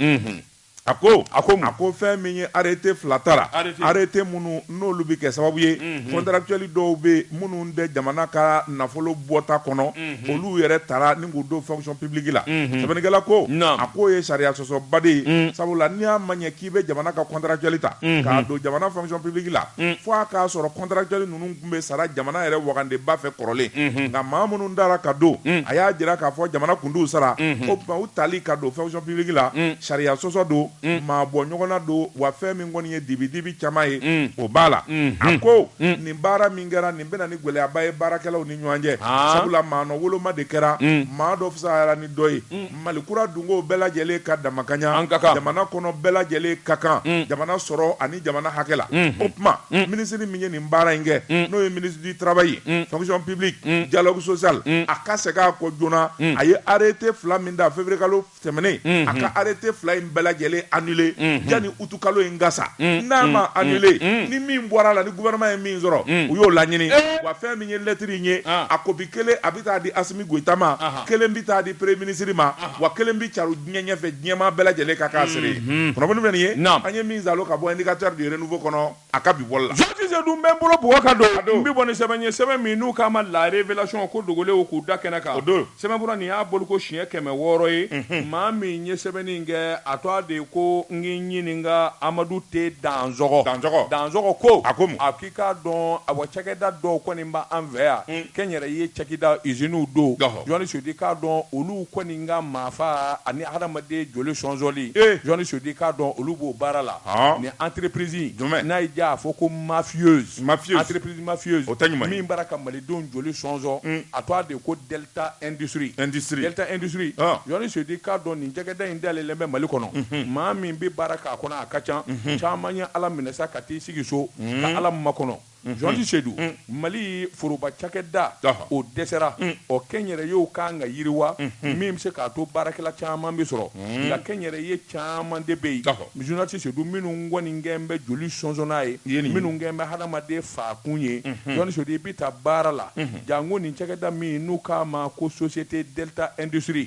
a ko fɛn min ye arrêté fila tara arrêté minnu n'olu bɛ kɛ sababu ye contractuel dɔw bɛ minnu tɛ jamana ka nafolo bɔta kɔnɔ olu yɛrɛ tara ni k'u don fonction publique la sɛbɛnnikɛla ko a ko ye sariya sɔsɔba de ye sabula n'i y'a ma ɲɛ k'i bɛ jamana ka contractuel ta k'a don jamana fonction publique la fo a k'a sɔrɔ contractuel ninnu tun bɛ sara jamana yɛrɛ wagandeba fɛ kɔrɔlen nka maa minnu dara ka don a y'a jira k'a fɔ jamana kundiw sara o tuma u tali ka don fonction publique la sariya sɔsɔ don maa bɔ ɲɔgɔn na don wa fɛn min kɔni ye dibi caman ye o b'a la a ko nin baara min kɛra nin bɛna ni gɛlɛyaba ye baarakɛlaw ni ɲɔgɔn cɛ sabula maanɔ woloma de kɛra maa dɔ fisayara ni dɔ ye malikura dunko bɛɛ lajɛlen ka damakaɲa jamana kɔnɔ bɛɛ lajɛlen ka kan jamana sɔrɔ ani jamana hakɛ la o tuma minisiri min ye nin baara in kɛ n'o ye ministre du travail fonction publique dialogue social a ka segin a kɔ joona a ye arrêté fila min da février kalo tɛmɛnen a ka arrêté fila in bɛɛ lajɛlen annulé yani utu kalo in gasa n'a ma annulé ni min bɔra la ni gouvernement ye min sɔrɔ u y'o laɲini wa fɛn min ye lettre in ye a kopi kelen a bɛ taa di Assimi Goïta ma kelen bɛ taa di premier ministre ma wa kelen bɛ caru diɲɛ ɲɛfɛ diɲɛma bɛɛ lajɛlen ka k'a siri kunnafoni bɛ nin ye an ye min zalo ka bɔ indicateur du renouveau kɔnɔ a ka bi bɔli la Jean dun bɛ n bolo bugɔ ka don n bɛ bɔ ni sɛbɛn ye sɛbɛn min n'u k'a ma la révélation ko dogolen k'u da kɛnɛ kan o don sɛbɛn bɔra nin y'a bolo ko siɲɛ 600 ye maa min ye sɛbɛnni in kɛ a tɔ de ko n ɲininka Amadu T Danzɔgɔ ko a k'i k'a dɔn a wa cakɛda dɔw kɔni b'an fɛ yan kɛnyɛrɛ ye cakɛda usines don Jɔni Sodi k'a dɔn olu kɔni ka maafa ani hadamaden joli sɔnsɔnli Jɔni Sodi k'a dɔn olu b'o baara la ni entreprise n'a y'i diya a fɔ ko mafieuse entreprise mafieuse o tɛ ɲuman min baara ka malidenw joli sɔnsɔn a tɔ de ko Delta Industrie Jɔni Sodi k'a dɔn nin cakɛda in dayɛlɛlen bɛ Mali kɔnɔ maa min bɛ baara k'a kɔnɔ a ka ca caman ye Ala minɛ sa ka t'i sigi so ka Ala makɔnɔ Jɔnti Sedu Mali foroba cakɛda o dɛsɛra o kɛnyɛrɛyew kan ka yiriwa min bɛ se k'a to baarakɛla caman bɛ sɔrɔ nka kɛnyɛrɛye caman de bɛ yen Jɔnti Sedu minnu kɔni gɛn bɛ joli sɔnsɔn n'a ye minnu gɛn bɛ hadamaden faakun ye Jɔnti Sedu i bɛ taa baara la janko nin cakɛda min n'u k'a ma ko société Delta Industrie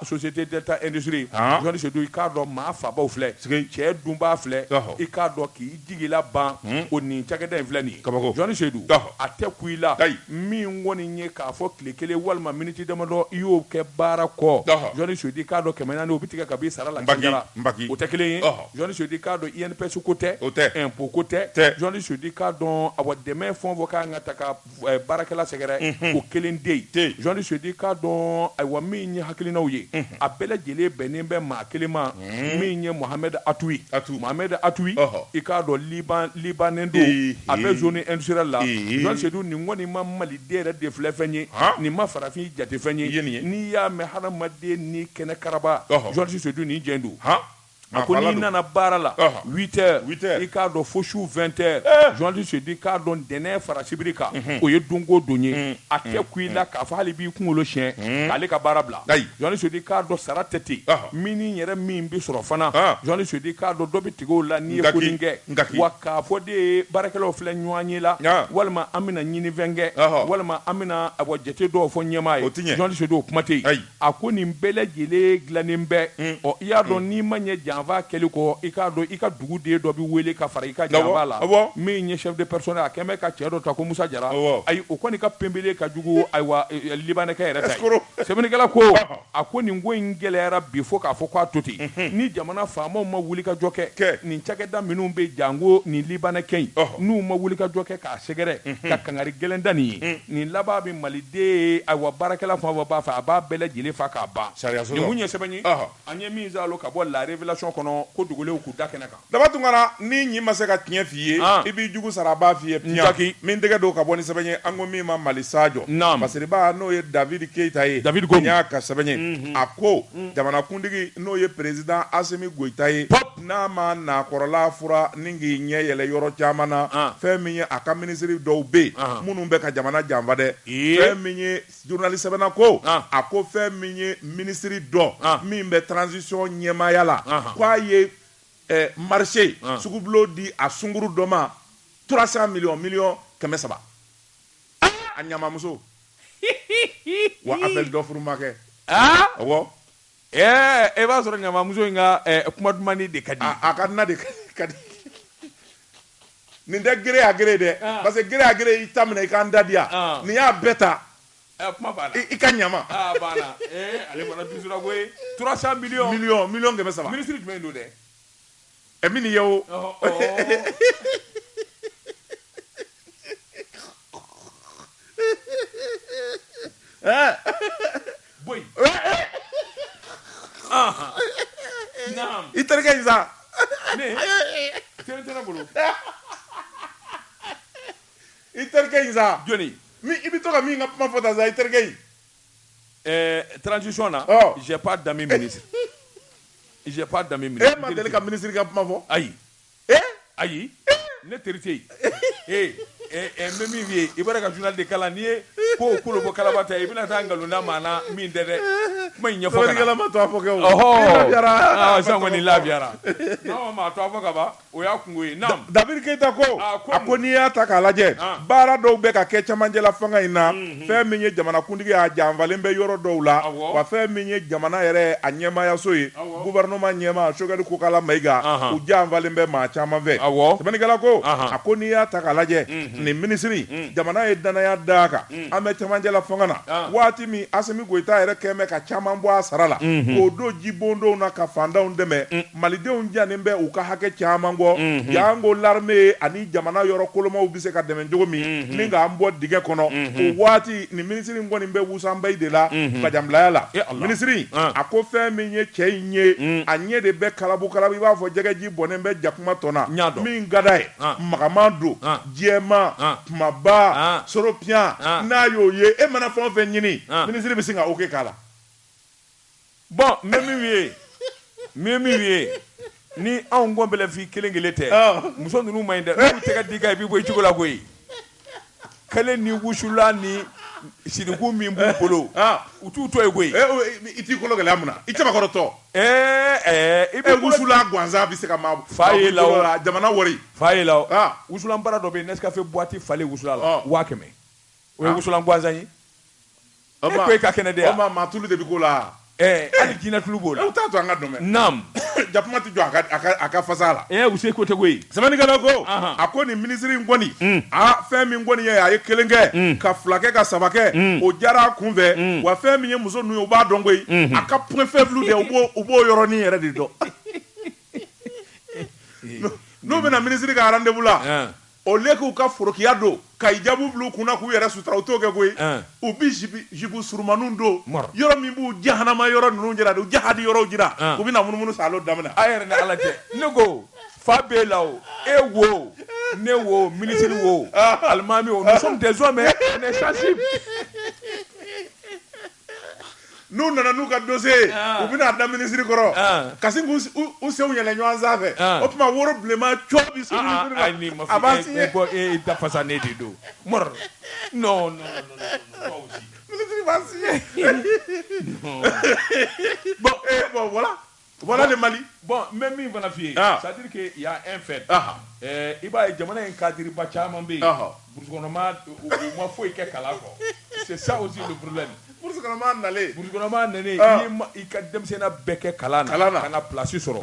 société Delta Industrie Jɔnti Sedu i k'a dɔn maa fabaw filɛ cɛ dunbaa filɛ i k'a dɔn k'i jigila ban o nin cakɛda in filɛ Jɔni Sedu a tɛ ku i la min kɔni ye k'a fɔ tile kelen walima miniti damadɔ i y'o kɛ baara kɔ Jɔni Sedu k'a dɔn 400 o bɛ tigɛ ka b'i sara la o tɛ kelen ye Jɔni Sedu k'a dɔn INPS ko tɛ impôt ko tɛ Jɔni Sedu k'a dɔn a wa dɛmɛ fɛn o fɛn kan ka ta ka baarakɛla sɛgɛrɛ o kelen tɛ yen Jɔni Sedu k'a dɔn ayiwa min ye hakilinaw ye a bɛɛ lajɛlen bɛnnen bɛ maa kelen ma min ye Mohamed Atoui i k'a dɔn Libanɛ don a bɛ bɛ zone industrielle la Jean Sedou nin kɔni ma maliden yɛrɛ de filɛ fɛn ye nin ma farafin jate fɛn ye n'i y'a mɛn hadamaden ni kɛnɛ karaba Jean Sedou nin jɛn don a ko n'i nana baara la 8 heures i k'a dɔn fo su 20 heures Jean Sedou k'a dɔn dɛnɛ fara sibiri kan o ye donko don ye a tɛ ku i la k'a fɔ hali b'i kunkolo siɲɛ k'ale ka baara bila Jean Sedou k'a dɔn sara tɛ ten mini yɛrɛ min bɛ sɔrɔ fana Jean Sedou k'a dɔn dɔ bɛ tigɛ o la n'i ye kodin kɛ wa k'a fɔ de ye baarakɛlaw filɛ ɲɔgɔn ye la walima an bɛna ɲinifɛn kɛ walima an bɛna jate dɔw fɔ ɲɛmaa ye Jean Sedou o kuma tɛ yen a ko nin bɛɛ lajɛlen dilannen bɛ ɔ i y'a dɔn n'i ma ɲɛ janfa kɛli kɔ i k'a dɔn i ka dugu den dɔ bɛ wele ka fara i ka janfa la min ye chef de personnel a kɛn bɛ ka cɛ dɔ ta ko Musa Jara ayi o kɔni ka pembele ka jugu ayiwa libanɛkɛ yɛrɛ ta ye sɛbɛnnikɛla ko a ko nin ko in gɛlɛyara bi fo k'a fɔ k'a to ten ni jamana faamaw ma wuli ka jɔ kɛ nin cakɛda minnu bɛ jango nin libanɛkɛ in n'u ma wuli ka jɔ kɛ k'a sɛgɛrɛ ka kangari gɛlɛn da nin ye nin laban bɛ maliden ayiwa baarakɛla fan o fan b'a fɛ a b'a bɛɛ lajɛlen fa k'a ban nin kun ye sɛbɛn ye an ye min zalo ka bɔ la révélation kɔnɔ ko dugulenw k'u da kɛnɛ kan daba tunkara ni ɲi ma se ka tiɲɛ f'i ye i b'i jugu sara a b'a f'i ye piɲa min tɛgɛ don ka bɔ ni sɛbɛn ye an ko min ma Mali sa jɔ masiriba n'o ye David Keita ye n y'a ka sɛbɛn ye a ko jamanakuntigi n'o ye président Assimi Goïta ye n'a ma nakɔrɔla fura ni k'i ɲɛ yɛlɛ yɔrɔ caman na fɛn min ye a ka ministre dɔw bɛ yen minnu bɛ ka jamana janfa dɛ fɛn min ye journaliste sɛbɛnna ko a ko fɛn min ye ministre dɔ min bɛ transition ɲɛmaaya la k'a ye marché sugubulon di a sunguru dɔ ma 300 millions 300 a ɲamamuso wa appel d'offre ma kɛ awɔ e b'a sɔrɔ ɲamamuso in ka kuma dumani de ka di a ka na de ka di nin tɛ gere a gere dɛ parce que gere a gere i ta minɛ i k'an da di yan nin y'a bɛɛ ta kuma banna i ka ɲama banna ale fana dusura ko ye 300 millions 300 ministre jumɛn don dɛ min ye o boy naam i terikɛ in sa ne tɛnɛ bolo i terikɛ in sa joni i bɛ to ka min ka kuma fɔ tan sa i terikɛ in transition na j'ai pas d'amis ministre j'ai pas d'amis ministre ma deli ka ministre ka kuma fɔ ayi ayi ne terite mɛ min f'i ye i bɔra ka journal de kalan n'i ye ko kolo bɔ kalaba ta i bɛna taa nkalonda maa na min tɛ dɛ kuma in ɲɛfɔ ka na ma to a fɔ kɛ o sisan kɔni lafiyara n'a ma to a fɔ ka ban o y'a kungo ye David Keita ko a ko n'i y'a ta k'a lajɛ baara dɔw bɛ ka kɛ cɛmancɛla fanga in na fɛn min ye jamanakuntigi a janfalen bɛ yɔrɔ dɔw la wa fɛn min ye jamana yɛrɛ a ɲɛmaayaso ye gouvernement ɲɛmaa Sogɛli Kokala Mayiga u janfalen bɛ maa caman fɛ sɛbɛnnikɛla ko a ko n'i y'a ta k'a lajɛ nin ministre jamana ye danaya d'a kan an bɛ cɛmancɛla fanga na waati min Assimi Goïta yɛrɛ kɛn bɛ ka caman bɔ a sara la k'o don jibondenw na ka fantanw dɛmɛ malidenw jannen bɛ u ka hakɛ caman kɔ jango l'armée ani jamana yɔrɔ kolomaw bɛ se ka dɛmɛ cogo min ni k'an bɔ dingɛ kɔnɔ o waati nin ministre in kɔni bɛ wusanbayi de la bajanbilaya la ministre a ko fɛn min ye cɛ in ye a ɲɛ de bɛ kalabu kalabu i b'a fɔ jɛgɛji bɔnnen bɛ jakuma tɔ na min ka d'a ye magaman don jɛman kumaba soropiyan n'a y'o ye e mana fɛn o fɛn ɲini ministre bɛ sin ka o kɛ k'a la bon n bɛ min f'i ye ni anw ko bɛlɛ f'i kelen kelen tɛ muso ninnu ma ɲi dɛ n'u tɛgɛ di kan i b'i bɔ i cogo la koyi kelen ni wusula ni siriku min b'u bolo u t'u to yen koyi i t'i kolo gɛlɛya mun na i cɛbakɔrɔtɔ i bɛ wusula gansan bɛ se ka maa fa ye la o jamana wari fa ye la o wusulan bara dɔ bɛ yen Nescafé boîte falen wusula la 500 o ye wusulan gansan ye e ko e ka kɛnɛ de yan o maa tulu de bɛ k'o la hali jinɛ tulu b'o la u t'a to an ka dɔn mɛ naam jakuma tɛ jɔ a ka fasa la Wuse ko tɛ koyi sɛbɛnnikɛla ko a ko nin ministre in kɔni fɛn min kɔni ye a ye kelen kɛ ka 2 kɛ ka 3 kɛ o diyara a kun fɛ wa fɛn min ye muso ninnu ye u b'a dɔn koyi a ka point faible de u b'o yɔrɔnin yɛrɛ de dɔn n'u bɛna ministre ka rendez-vous la au lieu k'u ka forokiya don ka hijabu bila u kunna k'u yɛrɛ sutura u t'o kɛ koyi u bi jipu surumaninw don yɔrɔ min b'u jahanama yɔrɔ ninnu jira u jahadi yɔrɔw jira u bɛna munumunu salo daminɛ a yɛrɛ ni ala cɛ ne ko fa b'e la o e wo ne wo ministre wo almami wo nous sommes des hommes insensibles. Nous n'avons pas de dossier. Ou bien à la ministre Koro. Kasi où c'est où il y a les nuances à faire. Opma woro blema chobi sur le. Avancé. Et ta face à nez de dos. Mort. Non. Bon, voilà le Mali. Bon, même il va la fier. C'est-à-dire qu'il y a un fait. Il va y avoir un cadre bacham. C'est ça aussi le problème. Il ka demsena beke kalana kana place soro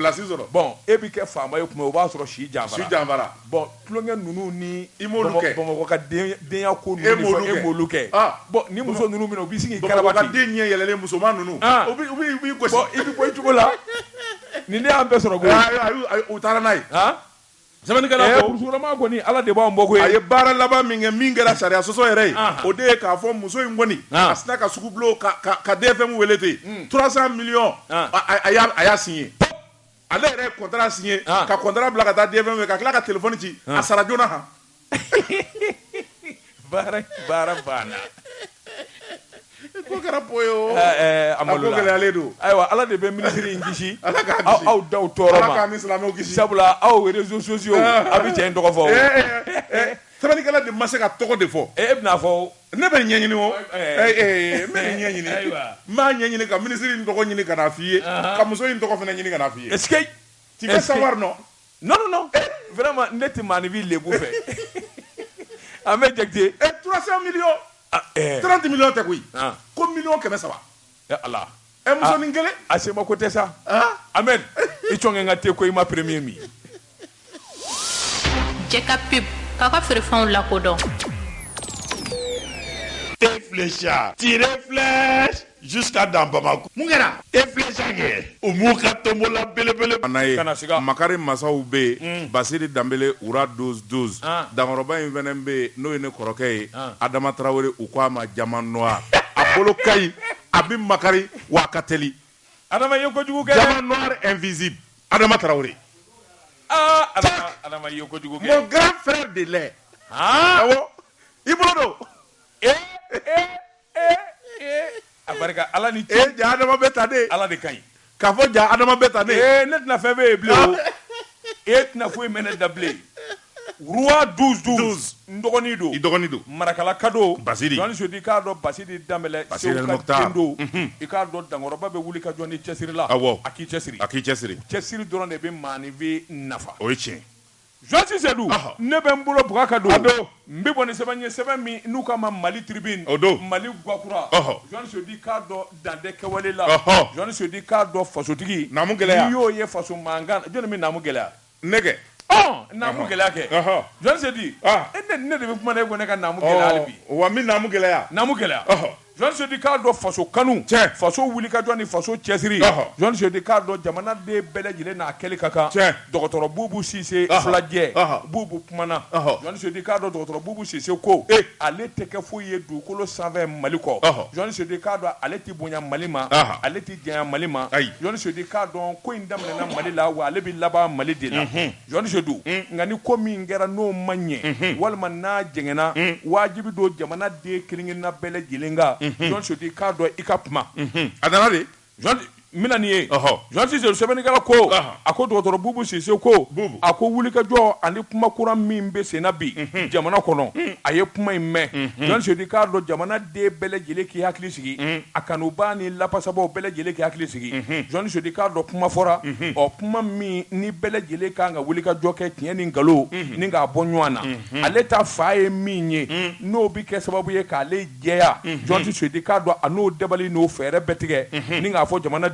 bon e bi ke fama yo kuma o ba soro shi janvara bon plonge nunu ni bon ka den ya ko nunu e moluke bon ni muso nunu mi no bi sigi karabati ka den yen yelele muso ma nunu obi gosi bon ibi ko tugola ni ne ambe soro go o taranai Zamani kana ko surama ko ni ala de ba mboko ye aye bara laba mingera sharia soso yere o de ka fo muso ngoni asna ka sukublo ka DFM welete 300 millions aya signé ala yere contrat signé ka contrat bla ka ta DFM ka kla ka téléphone ci asara jona ha bara bana ko kara poyo amalola aywa ala de be ministre ngisi aw daw toroma ala ka islamo ngisi sabula aw réseaux sociaux abi cey ndoko fo sabani kala de masaka toko de fo ebna fo ne be nyanyini wo me nyanyini ma nyanyini ka ministre ndoko nyini kana fiye ka muso ndoko fena nyini kana fiye est-ce que tu veux savoir non vraiment neti manivi le bouffé amé jekté 300 millions 30 millions te kuy ko million keme saba ya Allah e muso ningele asema ko te ça amen e chonge ngate ko ma premier mi Jeka pip kaka frefon la kodon Te flécha tire flèche jusqu'à dans Bamako mungera te flécha nge o muka tomola belebele anaye makari masaw be basiri dambele ura 12 dangoroba in fenen be no ne koroke Adama Traoré u ko ma jama noir abolo kay abi makari wa kateli Adama yoko jugu ke jama noir invisible Adama Traoré Adama yoko jugu ke mon grand frère de lait awo ibolo abarika ala ni ja Adama betade ala de kay ka fo ja Adama betade net na febe bleu et na fo mena dable roi 12 ndogoni do marakala kado basiri joni jodi kado basiri damele kendo ikado dangoroba be wuli ka joni chesiri la aki chesiri doron de be mani be nafa oiche Josi Sedou ne be mbulo buka do mbi boni seba mi nuka ma Mali tribune Mali gwakura Josi jodi kado dande kewale la Josi jodi kado fasotigi namu gelaya yo ye faso mangana joni mi namu gelaya nege namu gelaya ke Josi jodi ne de be kuma ne gone ka namu gelaya alibi wa mi namu gelaya Josi jodi kado faso kanu faso wuli ka joni faso chesiri Josi jodi kado jamana de bele jile na kele kaka dokotoro bubu sise flagge bubu kumana Josi jodi kado dokotoro bubu sise ko ale teke foye du kolo 120 maliko Josi jodi kado ale ti bonya malima ale ti jenya malima Josi jodi kado ko indamne na malila wa ale bi laba mali de la Josi jodi ngani ko mi ngera no manye walma na jengena wajibi do jamana de kilingin na bele jilinga Josi jodi kado ikapma adana de minani ye Josi Sedou sebeni kala ko ako dokotoro bubu sise ko ako wuli ka jɔ ani kuma kura min be sena bi jamana kɔnɔ a ye kuma in mɛn Josi Sedou k'a dɔn jamana den bɛɛ lajɛlen k'i hakili sigi a kanuba ni lapasabaw bɛɛ lajɛlen k'i hakili sigi Josi Sedou k'a dɔn kuma fɔra kuma min ni bɛɛ lajɛlen kan ka wuli ka jɔ kɛ tiɲɛ ni nkalon ni k'a bɔ ɲɔgɔn na ale ta fa ye min ye n'o bi kɛ sababu ye k'ale jɛya Josi Sedou k'a dɔn a n'o dabali n'o fɛɛrɛ bɛɛ tigɛ ni k'a fɔ jamana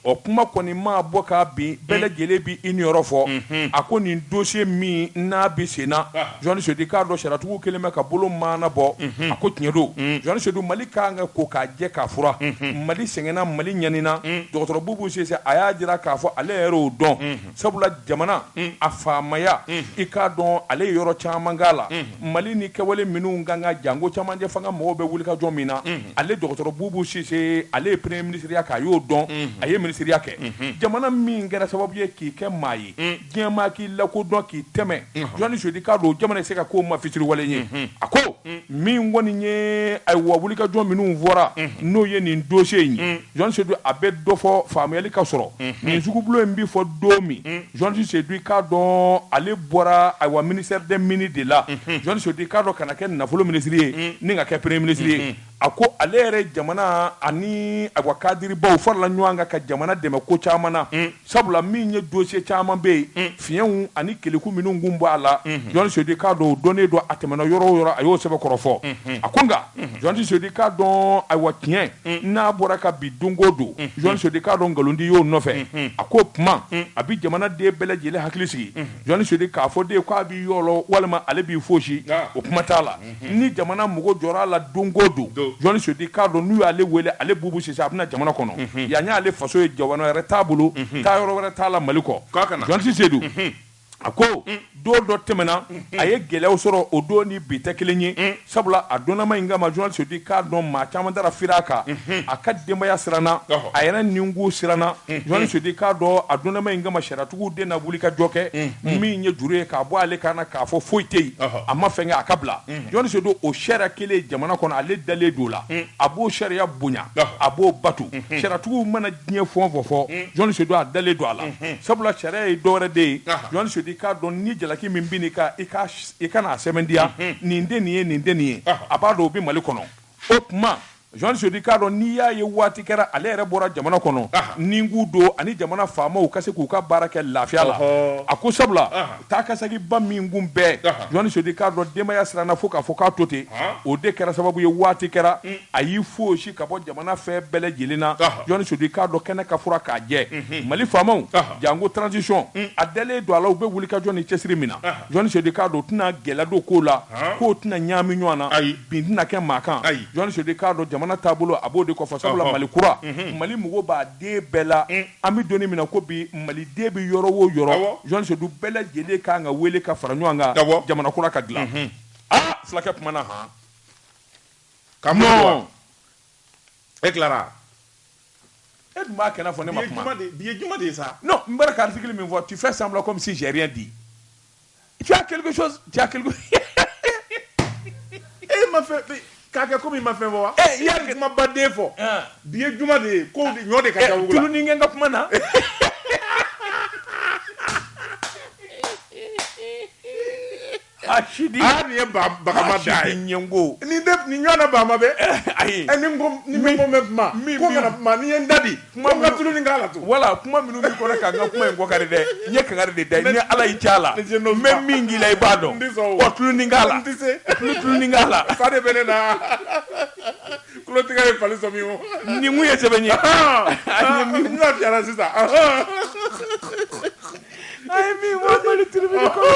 o kuma kɔni ma bɔ ka bin bɛɛ lajɛlen bi i niyɔrɔ fɔ a ko nin dossier min n'a bi senna Josi Sedou k'a dɔn sariyatigiw kelen bɛ ka bolo maana bɔ a ko tiɲɛ don Josi Sedou Mali kan ka ko k'a jɛ k'a fura Mali sɛgɛnna Mali ɲanina dɔgɔtɔrɔ Bubu Sise a y'a jira k'a fɔ ale yɛrɛ y'o dɔn sabula jamana a faamaya i k'a dɔn ale ye yɔrɔ caman k'a la Mali ni kɛwale minnu kan ka jango camancɛ fanga mɔgɔw bɛ wuli ka jɔ min na ale dɔgɔtɔrɔ Bubu Sise ale ye premier ministre ya k'a y'o dɔn kɔnɔ a ye ministeriya kɛ jamana min kɛra sababu ye k'i kɛ maa ye diɲɛ maa k'i lakodɔn k'i tɛmɛ Johnny Sodi k'a don jamana tɛ se ka ko ma fitiri wale ye a ko min kɔni ye ayiwa wulikajɔ minnu fɔra n'o ye nin dossier in Johnny Sodi a bɛ dɔ fɔ faamuyali ka sɔrɔ nin sugubulo in bi fɔ don min Johnny Sodi k'a dɔn ale bɔra ayiwa ministère des mines de la Johnny Sodi k'a dɔn kana kɛ nafolo ministre ye ni ka kɛ premier ministre ye a ko ale yɛrɛ jamana ani ayiwa kadiribaw farala ɲɔgɔn kan ka jamana dɛmɛ ko caman na sabula min ye dossier caman bɛ yen fiɲɛw ani keleku minnu kun bɔ a la Johnny Sodi k'a dɔn o dɔnnen don a tɛmɛna yɔrɔ o yɔrɔ a y'o sɛbɛn kɔrɔ fɔ a ko nka Johnny Sodi k'a dɔn ayiwa tiɲɛ n'a bɔra ka bi don o don Johnny Sodi k'a dɔn nkalonti y'o nɔfɛ a ko kuma a bi jamana den bɛɛ lajɛlen hakili sigi Johnny Sodi k'a fɔ de k'a bi yɔrɔ walima ale b'i fosi o kuma t'a la ni jamana mɔgɔ jɔra a la don o don Johnny Sodi k'a dɔn n'u y'ale wele ale bubu sisan a bɛna jamana kɔnɔ yan y'ale faso ye jamana wɛrɛ t'a bolo taa yɔrɔ wɛrɛ t'a la Mali kɔ Johnny Sodi a ko don dɔ tɛmɛna a ye gɛlɛyaw sɔrɔ o don ni bi tɛ kelen ye sabula a donnama in kama Johnny Sodi k'a dɔn maa caman taara fira a kan a ka denbaya siranna a yɛrɛ ninkun siranna Johnny Sodi k'a dɔn a donnama in kama sariyatigiw den na wuli ka jɔ kɛ min ye juru ye k'a bɔ ale kan na k'a fɔ foyi tɛ yen a ma fɛn kɛ a ka bila Johnny Sodi o sariya kelen jamana kɔnɔ ale dalen don o la a b'o sariya bonya a b'o batu sariyatigiw mana diɲɛ fɛn o fɛn fɔ Johnny Sodi a dalen don a la sabula sariya ye dɔwɛrɛ de ye Johnny Sodi k'a dɔn ni jalaki min bɛ i ka n'a sɛbɛntiya nin tɛ nin ye nin tɛ nin ye a b'a dɔn o bɛ Mali kɔnɔ o tuma Johnny Sodi k'a dɔn n'i y'a ye waati kɛra ale yɛrɛ bɔra jamana kɔnɔ ni k'u don ani jamana faamaw ka se k'u ka baara kɛ lafiya la a ko sabula taa ka seginba min kun bɛɛ Johnny Sodi k'a dɔn denbaya siranna fo k'a fɔ k'a to ten o de kɛra sababu ye waati kɛra a y'i fosi ka bɔ jamana fɛn bɛɛ lajɛlen na Johnny Sodi k'a dɔn kɛnɛ ka fura k'a jɛ Mali faamaw jango transition a dalen don a la u bɛ wuli ka jɔ ni cɛsiri min na Johnny Sodi k'a dɔn tɛna gɛlɛya don ko la k'o tɛna ɲagami ɲɔgɔn na bin tɛna kɛ maa kan Johnny Sodi k'a dɔn jamana taabolo a b'o de kɔfɛ sabula Mali kura Mali mɔgɔw b'a den bɛɛ la an bɛ donni min na ko bi Mali den bɛ yɔrɔ o yɔrɔ Johnny Sodi bɛɛ lajɛlen kan ka wele ka fara ɲɔgɔn kan jamana kura ka dilan fulakɛ kuma na han ka mun e tilara e dun b'a kɛnɛ fɔ ne ma kuma bi ye juma de ye sa non n bɛra ka article min fɔ tu fais semblant comme si j'ai rien dit tu as quelque chose e ma fɛ k'a kɛ komi i ma fɛn fɔ wa i y'a kuma baden fɔ bi ye juma de ye ko ɲɔ de ka ca wugu la tulu ni n ka kuma na Ashidi nin ye bagama da ye nin ɲɔgɔnna bagama bɛ ayi ni min ko mɛ kuma ko kana kuma ni ye n da di kuma n ka tulu ni k'a la to wala kuma minnu b'i kɔnɔ k'an ka kuma in kɔkari dɛ n ye kangari de da ni ala y'i cɛ a la n bɛ min k'i la i b'a dɔn wa tulu ni k'a la tulu ni k'a la fa de bɛ ne na tulotigɛ ye fali sɔmi o nin mun ye sɛbɛn ye n lafiyara sisan a ye min fɔ Mali tribunal kɔnɔ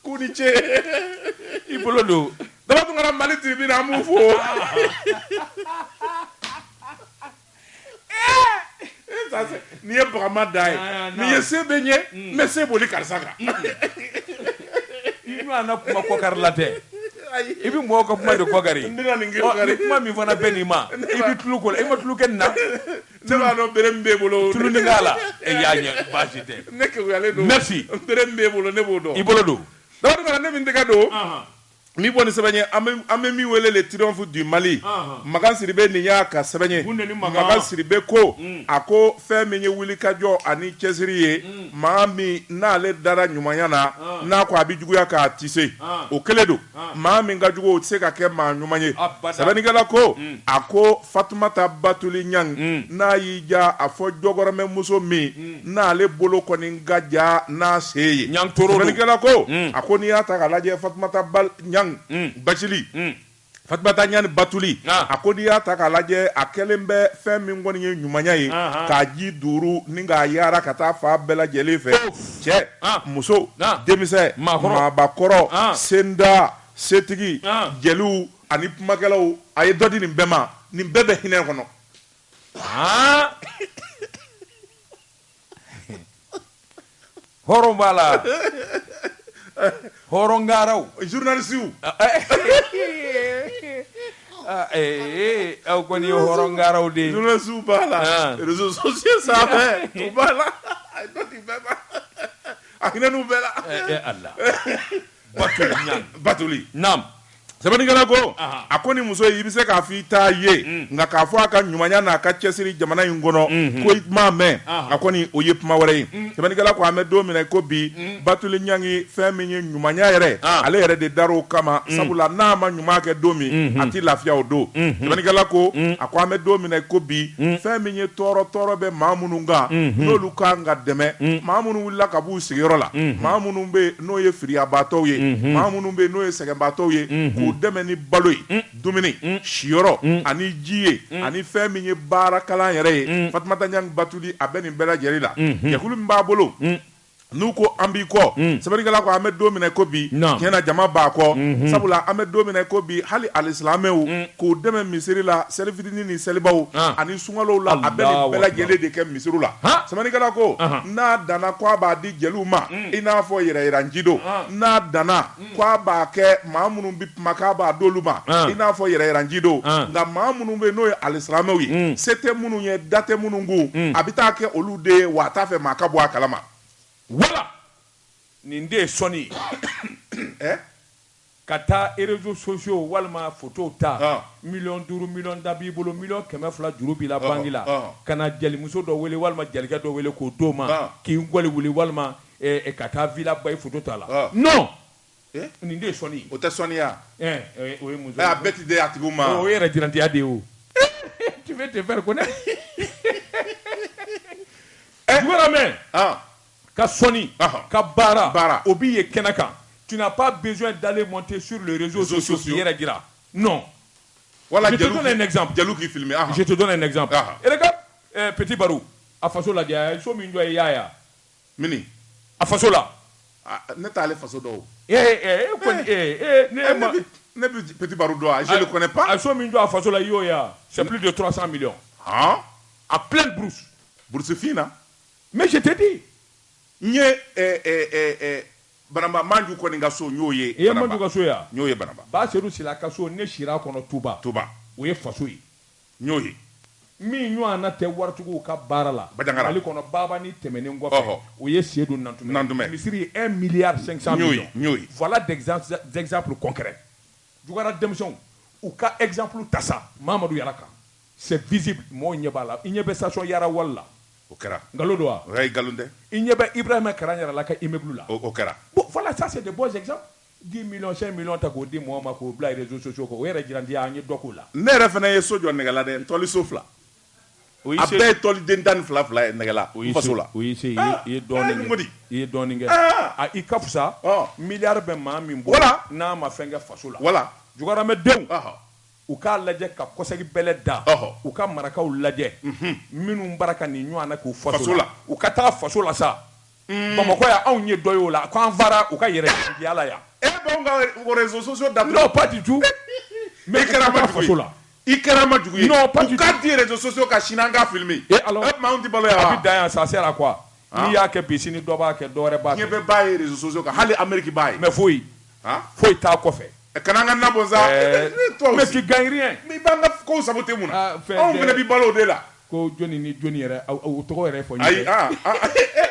k'u ni ce i bolo don dama tun kɛra Mali tribunal an b'u fo nin ye bagama da ye nin ye se bɛ ɲɛ n bɛ se boli karisa kan i ɲɔgɔnna kuma kɔkari la tɛ i bɛ mɔgɔw ka kuma de kɔkari ni kuma min fana bɛ nin ma i bɛ tulu ko la i ma tulu kɛ nin na ne b'a dɔn bere min b'e bolo tulu ni k'a la e y'a ɲɛ baasi tɛ ne kekuyalen don merci bere min b'e bolo ne b'o dɔn i bolo don dama tun ne min tɛgɛ don min bɔ ni sɛbɛn ye an bɛ min wele le triomphe du Mali Makan Sidibe nin y'a ka sɛbɛn ye Makan Sidibe ko a ko fɛn min ye wuli ka jɔ ani cɛsiri ye maa min n'ale dara ɲumanya na n'a ko a bɛ juguya k'a tise o kelen don maa min ka jugu o tɛ se ka kɛ maa ɲuman ye sɛbɛnnikɛla ko a ko Fatumata Batuli Ɲang n'a y'i ja a fɔ jɔkɔrɔmɛ muso min n'ale bolo kɔni ka ja n'a se ye sɛbɛnnikɛla ko a ko n'i y'a ta k'a lajɛ Fatumata Ɲang Bacili Fatumata Ɲang Batuli a ko n'i y'a ta k'a lajɛ a kɛlen bɛ fɛn min kɔni ye ɲumanya ye k'a ji duuru ni k'a yaara ka taa fa bɛɛ lajɛlen fɛ cɛ muso denmisɛn maabakɔrɔ senda setigi jeliw ani kumakɛlaw a ye dɔ di nin bɛɛ ma nin bɛɛ bɛ hinɛ kɔnɔ hɔrɔn b'a la hɔrɔngaraw journaliste aw kɔni ye hɔrɔngaraw de journaliste b'a la réseaux sociaux sanfɛ u b'a la a dɔ di bɛɛ ma a hinɛ n'u bɛɛ la Allah Batuli naam sɛbɛnnikɛla ko a ko ni muso i bɛ se k'a fɔ i t'a ye nka k'a fɔ a ka ɲumanya n'a ka cɛsiri jamana in kɔnɔ ko i m'a mɛn a kɔni o ye kuma wɛrɛ ye sɛbɛnnikɛla ko an bɛ don min na ko bi Batuli Ɲangi fɛn min ye ɲumanya yɛrɛ ale yɛrɛ de dar'o kama sabula n'a ma ɲuman kɛ don min a tɛ lafiya o don sɛbɛnnikɛla ko a ko an bɛ don min na ko bi fɛn min ye tɔɔrɔ bɛ maa minnu kan n'olu kan ka dɛmɛ maa minnu wulila ka b'u sigiyɔrɔ la maa minnu bɛ n'o ye firiyabaatɔw ye maa minnu bɛ n'o ye sɛgɛnbaatɔw ye k'u dɛmɛ ni balo ye dumuni siyɔrɔ ani ji ye ani fɛn min ye baara kalan yɛrɛ ye Fatumata Ɲangi Batuli a bɛ nin bɛɛ lajɛlen la jɛkulu min b'a bolo n'u ko an b'i kɔ sɛbɛnnikɛla ko an bɛ don min na ko bi tiɲɛna jama b'a kɔ sabula an bɛ don min na ko bi hali alisilamɛw k'u dɛmɛ misiri la seli fitini ni selibaw ani sunkalow la a bɛ nin bɛɛ lajɛlen de kɛ misiriw la sɛbɛnnikɛla ko n'a danna ko a b'a di jeliw ma i n'a fɔ yɛrɛyiranci don n'a danna ko a b'a kɛ maa minnu bɛ kuma k'a b'a d'olu ma i n'a fɔ yɛrɛyiranci don nka maa minnu bɛ yen n'o ye alisilamɛw ye se tɛ minnu ye da tɛ minnu kun a bɛ taa kɛ olu de ye wa a t'a fɛ maa ka bɔ a kalama. Wala nin de ye sɔnni ka taa réseaux sociaux walima photo ta miliyɔn 5 miliyɔn da b'i bolo miliyɔn 200 juru b'i la banque la ka na jelimuso dɔ wele walima jelikɛ dɔ wele k'o d'o ma k'i ngɔli wuli walima ka taa villa ba ye photo ta la non nin de ye sɔnni o tɛ sɔnniya o ye muso a bɛɛ ti di a tigiw ma o ye yɛrɛ jirantiya de ye o tu veux te faire connaître jugɔrɔmɛ ka sɔnni ka baara o b'i ye kɛnɛ kan tu n'as pas besoin d'aller monter sur les réseaux sociaux k'i yɛrɛ jira non voilà je te donne un exemple jeliw k'i filmer je te donne un exemple regarde Petit Barou a faso lajɛ a ye so min jɔ ye yaya mini a faso la ne t'ale faso dɔn ne bɛ Petit Barou dɔn je le connais pas a so min jɔ a faso la i y'o ye c'est plus de 300 millions à pleine brousse brousse fine mais je te dis n ye Banamba Manju kɔni ka so n y'o ye. I ye Manju ka so ye wa? N y'o ye Banamba. Ba Seydou Sila ka so ne sira kɔnɔ Tuba. O ye faso ye. N y'o ye. Min ɲɔgɔnna tɛ waritigiw ka baara la. Bajangara. Mali kɔnɔ Baba ni tɛmɛnen kɔfɛ. O ye Seydou Nantumɛ. Misiri ye 1 milliard 500 millions. N y'o ye. Voilà d'exemples concrets. Jugara denmisɛnw u ka exemple ta sa Mamadou Yara kan. C'est visible mɔgɔw ɲɛ b'a la. I ɲɛ bɛ station Yara Wali la. O kɛra. Ngalon don wa? O ye ngalon tɛ. I ɲɛ bɛ Ibrahima Karan Yara la ka immeuble la. O kɛra. Bon voilà, ça c'est de bons exemples. 10 millions 5 millions ta k'o di mɔgɔ ma k'o bila réseaux sociaux kan o yɛrɛ jirandiya an ye dɔ k'o la. Ne yɛrɛ fana ye so jɔ nɛgɛ la dɛ n tɔli so 2. A bɛɛ ye tɔli den 12 ye nɛgɛ la n faso la. O y'i se i ye dɔɔnin kɛ. I ye dɔɔnin kɛ. I ka fisa miliyari bɛ maa min bolo n'a ma fɛn kɛ faso la. Voilà. Jugaramɛ denw u k'a lajɛ ka kɔsɛgi bɛlɛ da u ka marakaw lajɛ minnu bara ka nin ɲɔgɔn na k'u faso la u ka taa faso la sa Bamakɔ yan anw ye dɔ ye o la k'an fara u ka yɛrɛ yala yan b'anw ka réseaux sociaux datugu non pas du tout mais i kɛra ma faso la i kɛra ma jugu ye non pas du tout u ka di réseaux sociaux ka sini an k'a filmer alors anw tɛ balo yan a bɛ dan yan ça sert à quoi n'i y'a kɛ bi sini dɔ b'a kɛ dɔ wɛrɛ b'a kɛ diɲɛ bɛɛ b'a ye réseaux sociaux kan hali Amérique b'a ye mais foyi t'a kɔfɛ kana an ka nabɔ sa mais tu gagnes rien mais i b'an ka kow saboter mun na anw fana bɛ balo o de la ko jɔnni ni jɔnni yɛrɛ o tɔgɔ yɛrɛ fɔ ayi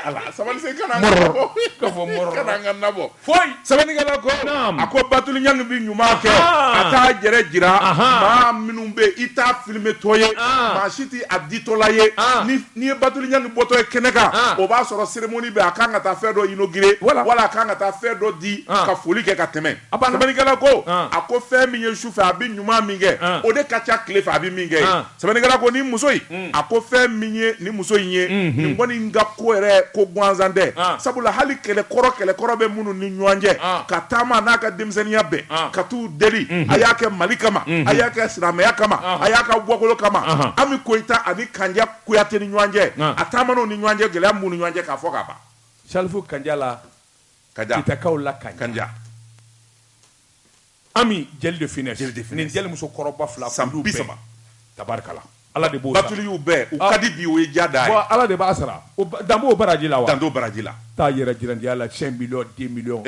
ala sabali se kana an ka nabɔ ka fɔ mɔrɔ kana an ka nabɔ foyi sɛbɛnnikɛla ko a ko Batuli Ɲangi bi ɲuman kɛ a t'a yɛrɛ jira maa minnu bɛ i t'a filmer tɔ ye maa si tɛ a ditɔla ye n'i ye Batuli Ɲangi bɔtɔ ye kɛnɛ kan o b'a sɔrɔ cérémonie bɛ a kan ka taa fɛn dɔ inaugurer wala a kan ka taa fɛn dɔ di ka foli kɛ ka tɛmɛ sɛbɛnnikɛla ko a ko fɛn min ye sufɛ a bɛ ɲuman min kɛ o de ka ca tile fɛ a bɛ min kɛ sɛbɛnnikɛla ko ni muso in a ko fɛn min ye ni muso in ye nin kɔni ka ko yɛrɛ ko gansan tɛ sabula hali kɛlɛkɔrɔ bɛ minnu ni ɲɔgɔn cɛ ka taama n'a ka denmisɛnninya bɛɛ ka t'u deli a y'a kɛ Mali kama a y'a kɛ silamɛya kama a y'a ka bɔkolo kama Ami Koyita ani Kanja Kuyate ni ɲɔgɔn cɛ a taama n'o ni ɲɔgɔn cɛ gɛlɛya mun ni ɲɔgɔn cɛ k'a fɔ ka ban Salifu Kanja la Kitakaw la Kanja Ami jeli de finesse nin jeli muso kɔrɔba 2 san 30 tabarikala Ala de b'o sara Batuli y'u bɛɛ u ka di bi o ye jada ye bon Ala de b'a sara danbo baraji la wa danbo baraji la taa yɛrɛ jirandiya la 5 millions 10 millions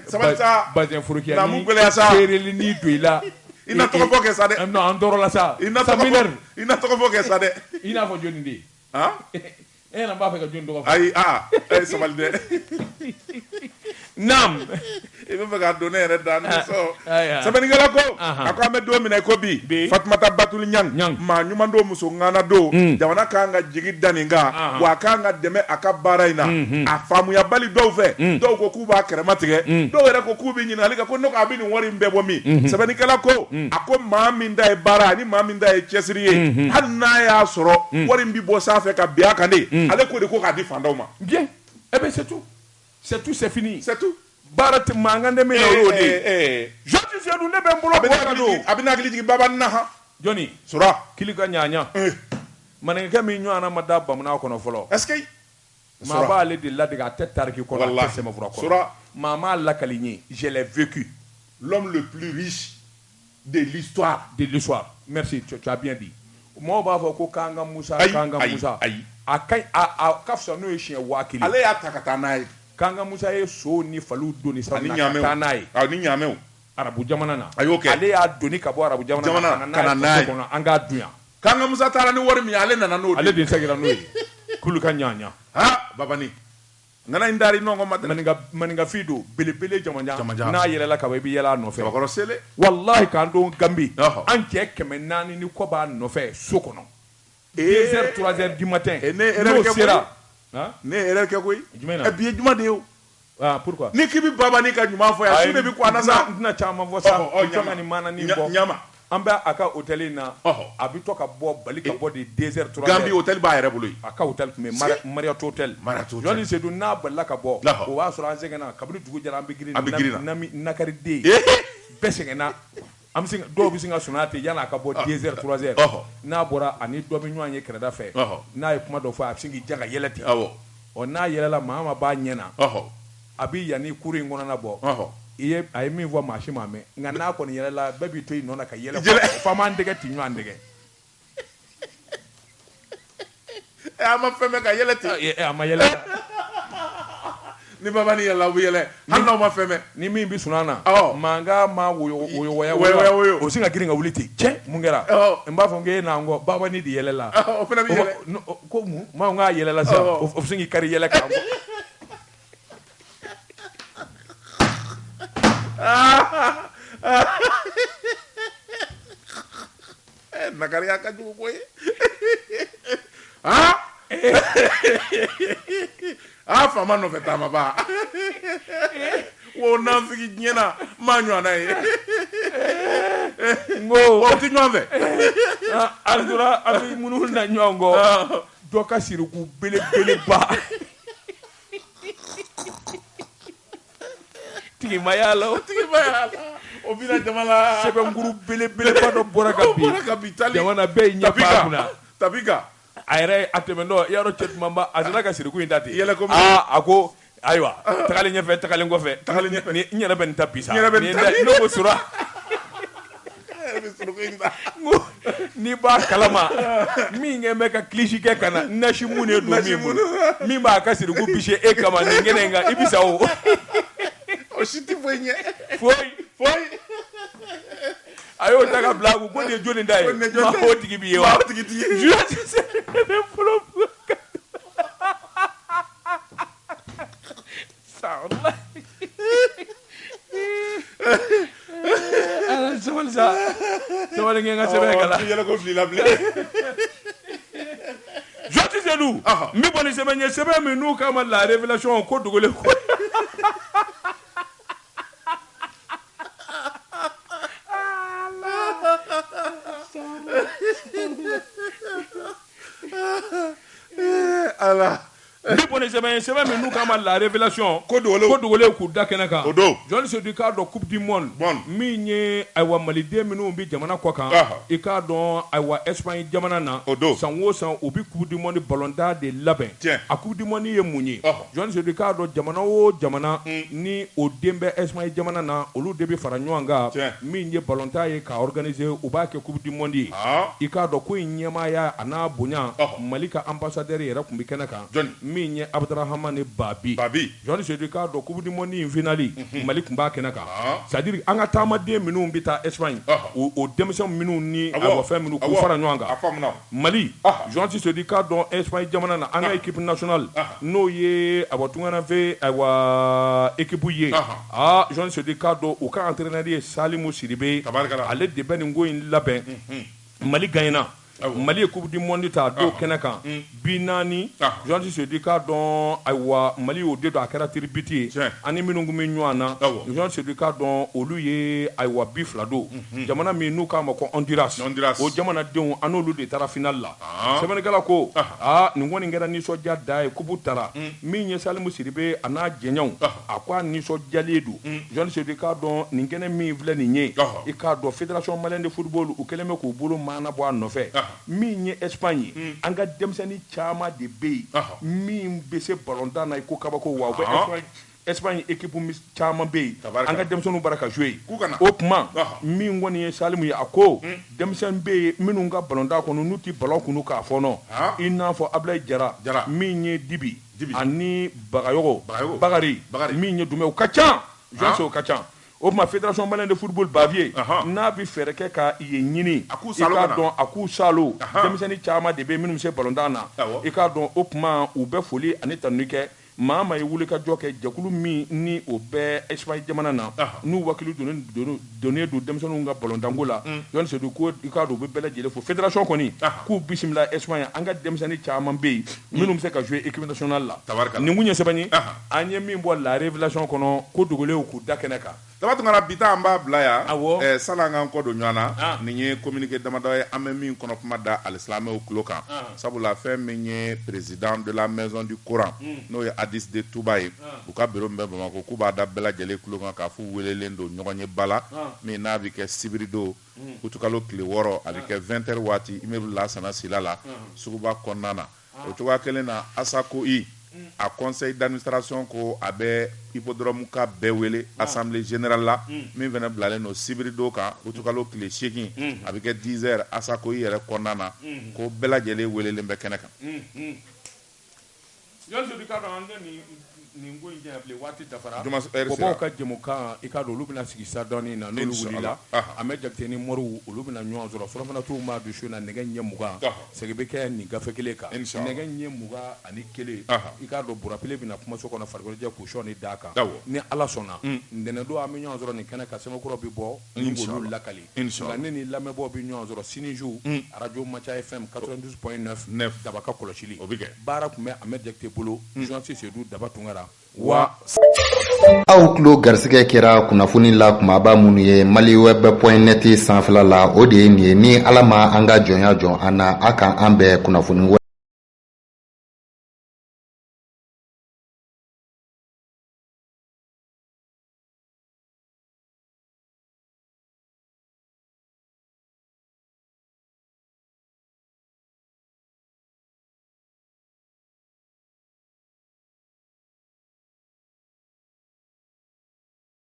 sabali sa bazin furukiya na mun gɛlɛya sa seereli ni don i la Il n'a tɔgɔ fɔ kɛ sa dɛ. Non, an tɔɔrɔ la sa. Il n'a tɔgɔ fɔ kɛ sa dɛ. I n'a fɔ jɔnni de. Han? E yɛrɛ b'a fɛ ka jɔnni tɔgɔ fɔ. Ayi sabali dɛ. Naam. I bɛ fɛ ka don ne yɛrɛ da nisɔn. Sɛbɛnnikɛla ko a ko an bɛ don min na i ko bi Fatumata Batuli Ɲang maa ɲuman don muso ŋana don jamana kan ka jigi da nin kan wa a kan ka dɛmɛ a ka baara in na a faamuyabali dɔw fɛ dɔw ko k'u b'a kɛrɛma tigɛ dɔw yɛrɛ ko k'u bɛ ɲininkali kɛ ko ne ko a bɛ nin wari in bɛɛ bɔ min sɛbɛnnikɛla ko a ko maa min ta ye baara ani maa min ta ye cɛsiri ye hali n'a y'a sɔrɔ wari in bɛ bɔ sanfɛ ka bin a kan de ale ko de ko k'a di fandaw ma. Bien, eh bien c'est tout, c'est fini. C'est tout. Baara tɛ mankan de min na o y'o de. Jɔnti Seydou ne bɛ n bolo bɔra don. A bɛ n'hakili jigin Baba na han. Jɔnni. Sura. Kili ka ɲaɲa. Maninkɛ min ɲɔgɔnna ma da bamanan kɔnɔ fɔlɔ. Est-ce que. Maa b'ale de ladege a tɛ tariki kɔnɔ a tɛ sɛmɛfura kɔnɔ. Sura. Maa m'a lakali n ye. Je l'ai vécu. L'homme le plus riche de l'histoire. De l'histoire. Merci, tu as bien dit. Mɔgɔw b'a fɔ ko k'an ka Musa k'an ka Musa. Ayi. A ka fisa n'o ye siɲɛ 1000. Ale y'a ta ka taa n'a ye. Kanga Musa ye so ni faliw doni sa na ka taa n'a ye. Ni ɲaamɛw. Arabu jamana na. A y'o kɛ. Ale y'a doni ka bɔ Arabu jamana na ka na n'a ye. An k'a dun yan. Kanga Musa taara ni wari min ale nana n'o. Ale de segira n'o ye. Kulu ka ɲaɲa. Ha Babani. Ngana in dari nɔgɔ ma maninka fi don belebele jamanja n'a yɛlɛla ka bɔ i bɛ yɛlɛ a nɔfɛ. Bakɔrɔ sele. Wallahi k'an don Gambi. An cɛ 400 ni kɔ b'a nɔfɛ so kɔnɔ. 2h 3h du matin. N'o sera. Ne erreur kɛ koyi. Jumɛn na? Bi ye juma de ye o. Ah, pourquoi? Ni k'i bɛ Babani ka ɲuman fɔ yan su de bɛ kɔn sa. N tɛna caman fɔ sa. Ɲama ni mana ni bɔ. Ɲama. An bɛ a ka hôtel in na. A bɛ to ka bɔ bali ka bɔ de 2h 3h. Gambi hôtel b'a yɛrɛ bolo yen. A ka hôtel tun bɛ Marriott Hotel. Jɔnni Seydou n'a balila ka bɔ. O b'a sɔrɔ an sɛgɛnna kabini dugu jɛra an bɛ girin nakariden. Bɛɛ sɛgɛnna. Dɔw bɛ sin ka sɔnna ten yan'a ka bɔ 2h 3h. N'a bɔra ani dɔ bɛ ɲɔgɔn ye kɛrɛda fɛ. N'a ye kuma dɔ fɔ a bɛ sin k'i jan ka yɛlɛ ten. N'a yɛlɛla maa b'a ɲɛna. A bɛ yan ni kuru in kɔnɔna bɔ. A ye min fɔ maa si ma mɛn nka n'a kɔni yɛlɛla bɛɛ b'i to i nɔ na ka yɛlɛ fa m'an dɛgɛ ti ɲɔgɔn dɛgɛ. A ma fɛn bɛ ka yɛlɛ ten. A ma yɛlɛ. Ni Babani yɛlɛla u bɛ yɛlɛ hali n'aw ma fɛn bɛ. Ni min bɛ sunɔgɔ na. Mankan ma woyo o sin ka girin ka wuli ten. Cɛ mun kɛra. N b'a fɔ n k'e na n kɔ Babani de yɛlɛla. O fana bɛ yɛlɛ. Ko mun maa n k'a yɛlɛla sisan o bɛ sin k'i kari yɛlɛ kan. Nakariya ka jugu koyi. Faama nɔfɛ taama ba. Wo nafigi ɲɛna maa ɲɔgɔnna ye. N ko o tɛ ɲɔgɔn fɛ. Alizora a bɛ munumunu na ɲɔgɔn kɔ. Dɔ ka siriku belebeleba. Tigimaya la. O bɛna jama la. Sɛbɛnkuru belebeleba dɔ bɔra ka bin. Jamana bɛɛ ɲɛ b'a kunna. Tabika. A yɛrɛ a tɛmɛtɔ yɔrɔ cɛ dumanba a sera ka siriku in ta ten. A ko ayiwa tagalen ɲɛfɛ tagalen kɔfɛ. N yɛrɛ bɛ nin ta bi sa. N'o ko sura. N'i b'a kalama min kɛ bɛ ka kilisi kɛ ka na nasi mun de don min bolo min b'a ka siriku bisi e kama nin kɛnɛ in kan i bɛ sa o. O si tɛ foyi ɲɛ. Foyi. A y'o ta ka bila a kun ko nin ye jɔnni da ye. Maa o tigi b'i ye wa. Ne bɛ fɔlɔ sawla. Sabali sa. Sabali kɛ n ka sɛbɛn kalan. Yɛlɛ ko fili la bilen. Jɔnti Seydou. N bɛ bɔ ni sɛbɛn ye sɛbɛn min n'u k'a ma la révélation ko dogolen ko. Ala. N bɛ bɔ ni sɛbɛn min n'u k'a ma la révélation ko dogolen k'u da kɛnɛ kan. O don. Jɔnni Seydou i k'a dɔn coupe du monde. Min ye ayiwa maliden minnu bɛ jamana kɔ kan. I k'a dɔn ayiwa Espagne jamana na. O don. San o san u bɛ coupe du monde ballon d'or de labɛn. A coupe du monde ye mun ye. Jɔnni Seydou i k'a dɔn jamana o jamana ni o den bɛ Espagne jamana na olu de bɛ fara ɲɔgɔn kan. Min ye ballon d'or ye k'a organiser u b'a kɛ coupe du monde ye. I k'a dɔn ko in ɲɛmaaya a n'a bonya Mali ka ambassadeur yɛrɛ tun bɛ kɛnɛ kan. min ye Abdrahamane Babi Jean Sedi ka do Coupe du Monde in finali Mali kun ba kɛnɛ kan c'est à dire an ka taamaden minnu bɛ taa Espagne o denmisɛn minnu ni a fɛn minnu k'u fara ɲɔgɔn kan Mali Jean Sedi ka dɔn Espagne jamana na an ka équipe nationale n'o ye a bɔ tungana fɛ équipe ye Jean Sedi ka dɔn u ka entraîneur ye Salimu Sidibe ale de bɛ nin ko in labɛn Mali gagnera Mali ye Coupe du Monde ta do kɛnɛ kan bi naani Jean Sedi ka dɔn ayiwa Mali y'o de don a kɛra tiribiti ye ani minnu kun bɛ ɲɔgɔn na Jean Sedi ka dɔn olu ye ayiwa bi fila don jamana min n'u k'a ma ko Honduras o jamanadenw an n'olu de taara finale la sɛbɛnnikɛla ko nin kɔni kɛra nisɔndiya da ye coupe tara min ye Salimu Sidibe a n'a jɛɲɔgɔnw a ko a nisɔndiyalen don Jean Sedi ka dɔn nin kɛnɛ min filɛ nin ye i k'a dɔn Fédération Malienne de Football u kɛlen bɛ k'u bolo maana bɔ a nɔfɛ min ye Espagne an ka denmisɛnnin caman de bɛ yen min bɛ se ballon-tan na i ko kabako wa u bɛ Espagne équipe caman bɛ yen an ka denmisɛnninw bara ka jouer o tuma min kɔni ye Salimu ye a ko denmisɛn bɛ yen minnu ka ballon-tan kɔnɔ n'u ti ballon kunu k'a fɔnɔ i n'a fɔ Ablaye Jara min ye Dibi ani Bagayogo Bakari min ye Dumɛ u ka ca Jean o ka ca o tuma Fédération Malienne de Football Bavier n'a bɛ fɛɛrɛ kɛ ka ye ɲini i k'a dɔn a k'u salo denmisɛnnin caman de bɛ minnu bɛ se ballon-tan na i k'a dɔn o tuma u bɛ foli ani tanuni kɛ maa ma ye wuli ka jɔ kɛ jɛkulu min ni o bɛɛ Espagne jamana na n'u wakili donnen don denmisɛnninw ka ballon-tanko la Jean Sedi ko i k'a dɔn u bɛ bɛɛ lajɛlen fo fédération kɔni k'u bisimila Espagne an ka denmisɛnnin caman bɛ yen minnu bɛ se ka jouer équipe nationale la nin kun ye sɛbɛnni an ye min bɔ la révélation kɔnɔ ko dogolenw k'u da kɛnɛ kan Tabatungara bita an b'a bila yan sala an k'an kɔ don ɲɔgɔn na nin ye communiqué damadɔ ye an bɛ min kɔnɔ kuma da alisilamɛw tulo kan sabula fɛn min ye président de la maison du Coran n'o ye Hadis de Touba ye u ka bureau min bɛ Bamako k'u b'a da bɛɛ lajɛlen tulo kan k'a fɔ welelen don ɲɔgɔn ye bala min n'a bɛ kɛ sibiri don utukalo tile 6 a bɛ kɛ 20h waati immeuble Lansana Sila la suguba kɔnɔna na o cogoya kelen na Asako i a conseil d'administration ko a bɛ hippodrome ka bɛɛ wele assemblée générale la min fana bilalen don sibiri don kan utukalo tile 8 a bɛ kɛ 10h Asako i yɛrɛ kɔnɔna na ko bɛɛ lajɛlen welelen bɛ kɛnɛ kan nin ko in jɛ bile waati dafara bɔbɔw ka jɛmukan i ka dɔn olu bɛna sigi sa dɔɔnin na n'olu wulila an bɛ jakite ni mɔriw olu bɛna ɲɔgɔn sɔrɔ surafana t'u ma du su na nɛgɛ ɲɛ 20 segi bɛ kɛ nin gafe kelen kan nɛgɛ ɲɛ 21 i ka dɔn burapile bɛna kumaso kɔnɔ farikoloɲɛ kusɔn ni da kan ni Ala sɔnna ntɛnɛn don an bɛ ɲɔgɔn sɔrɔ nin kɛnɛ kan sɛbɛnkɔrɔ bɛ bɔ ni olu lakali nka ne ni lamɛnbaaw bɛ ɲɔgɔn sɔrɔ sini jour radio Macha FM 92.9 daba ka kɔlɔsili baara tun bɛ Ahmed Jakite bolo Jean Seydou Daba Tunkara wa aw tulo garisɛgɛ kɛra kunnafoni la kumaba minnu ye maliweb.net sanfɛla la o de ye nin ye ni Ala ma an ka jɔnya jɔn an na a kan an bɛɛ kunnafoni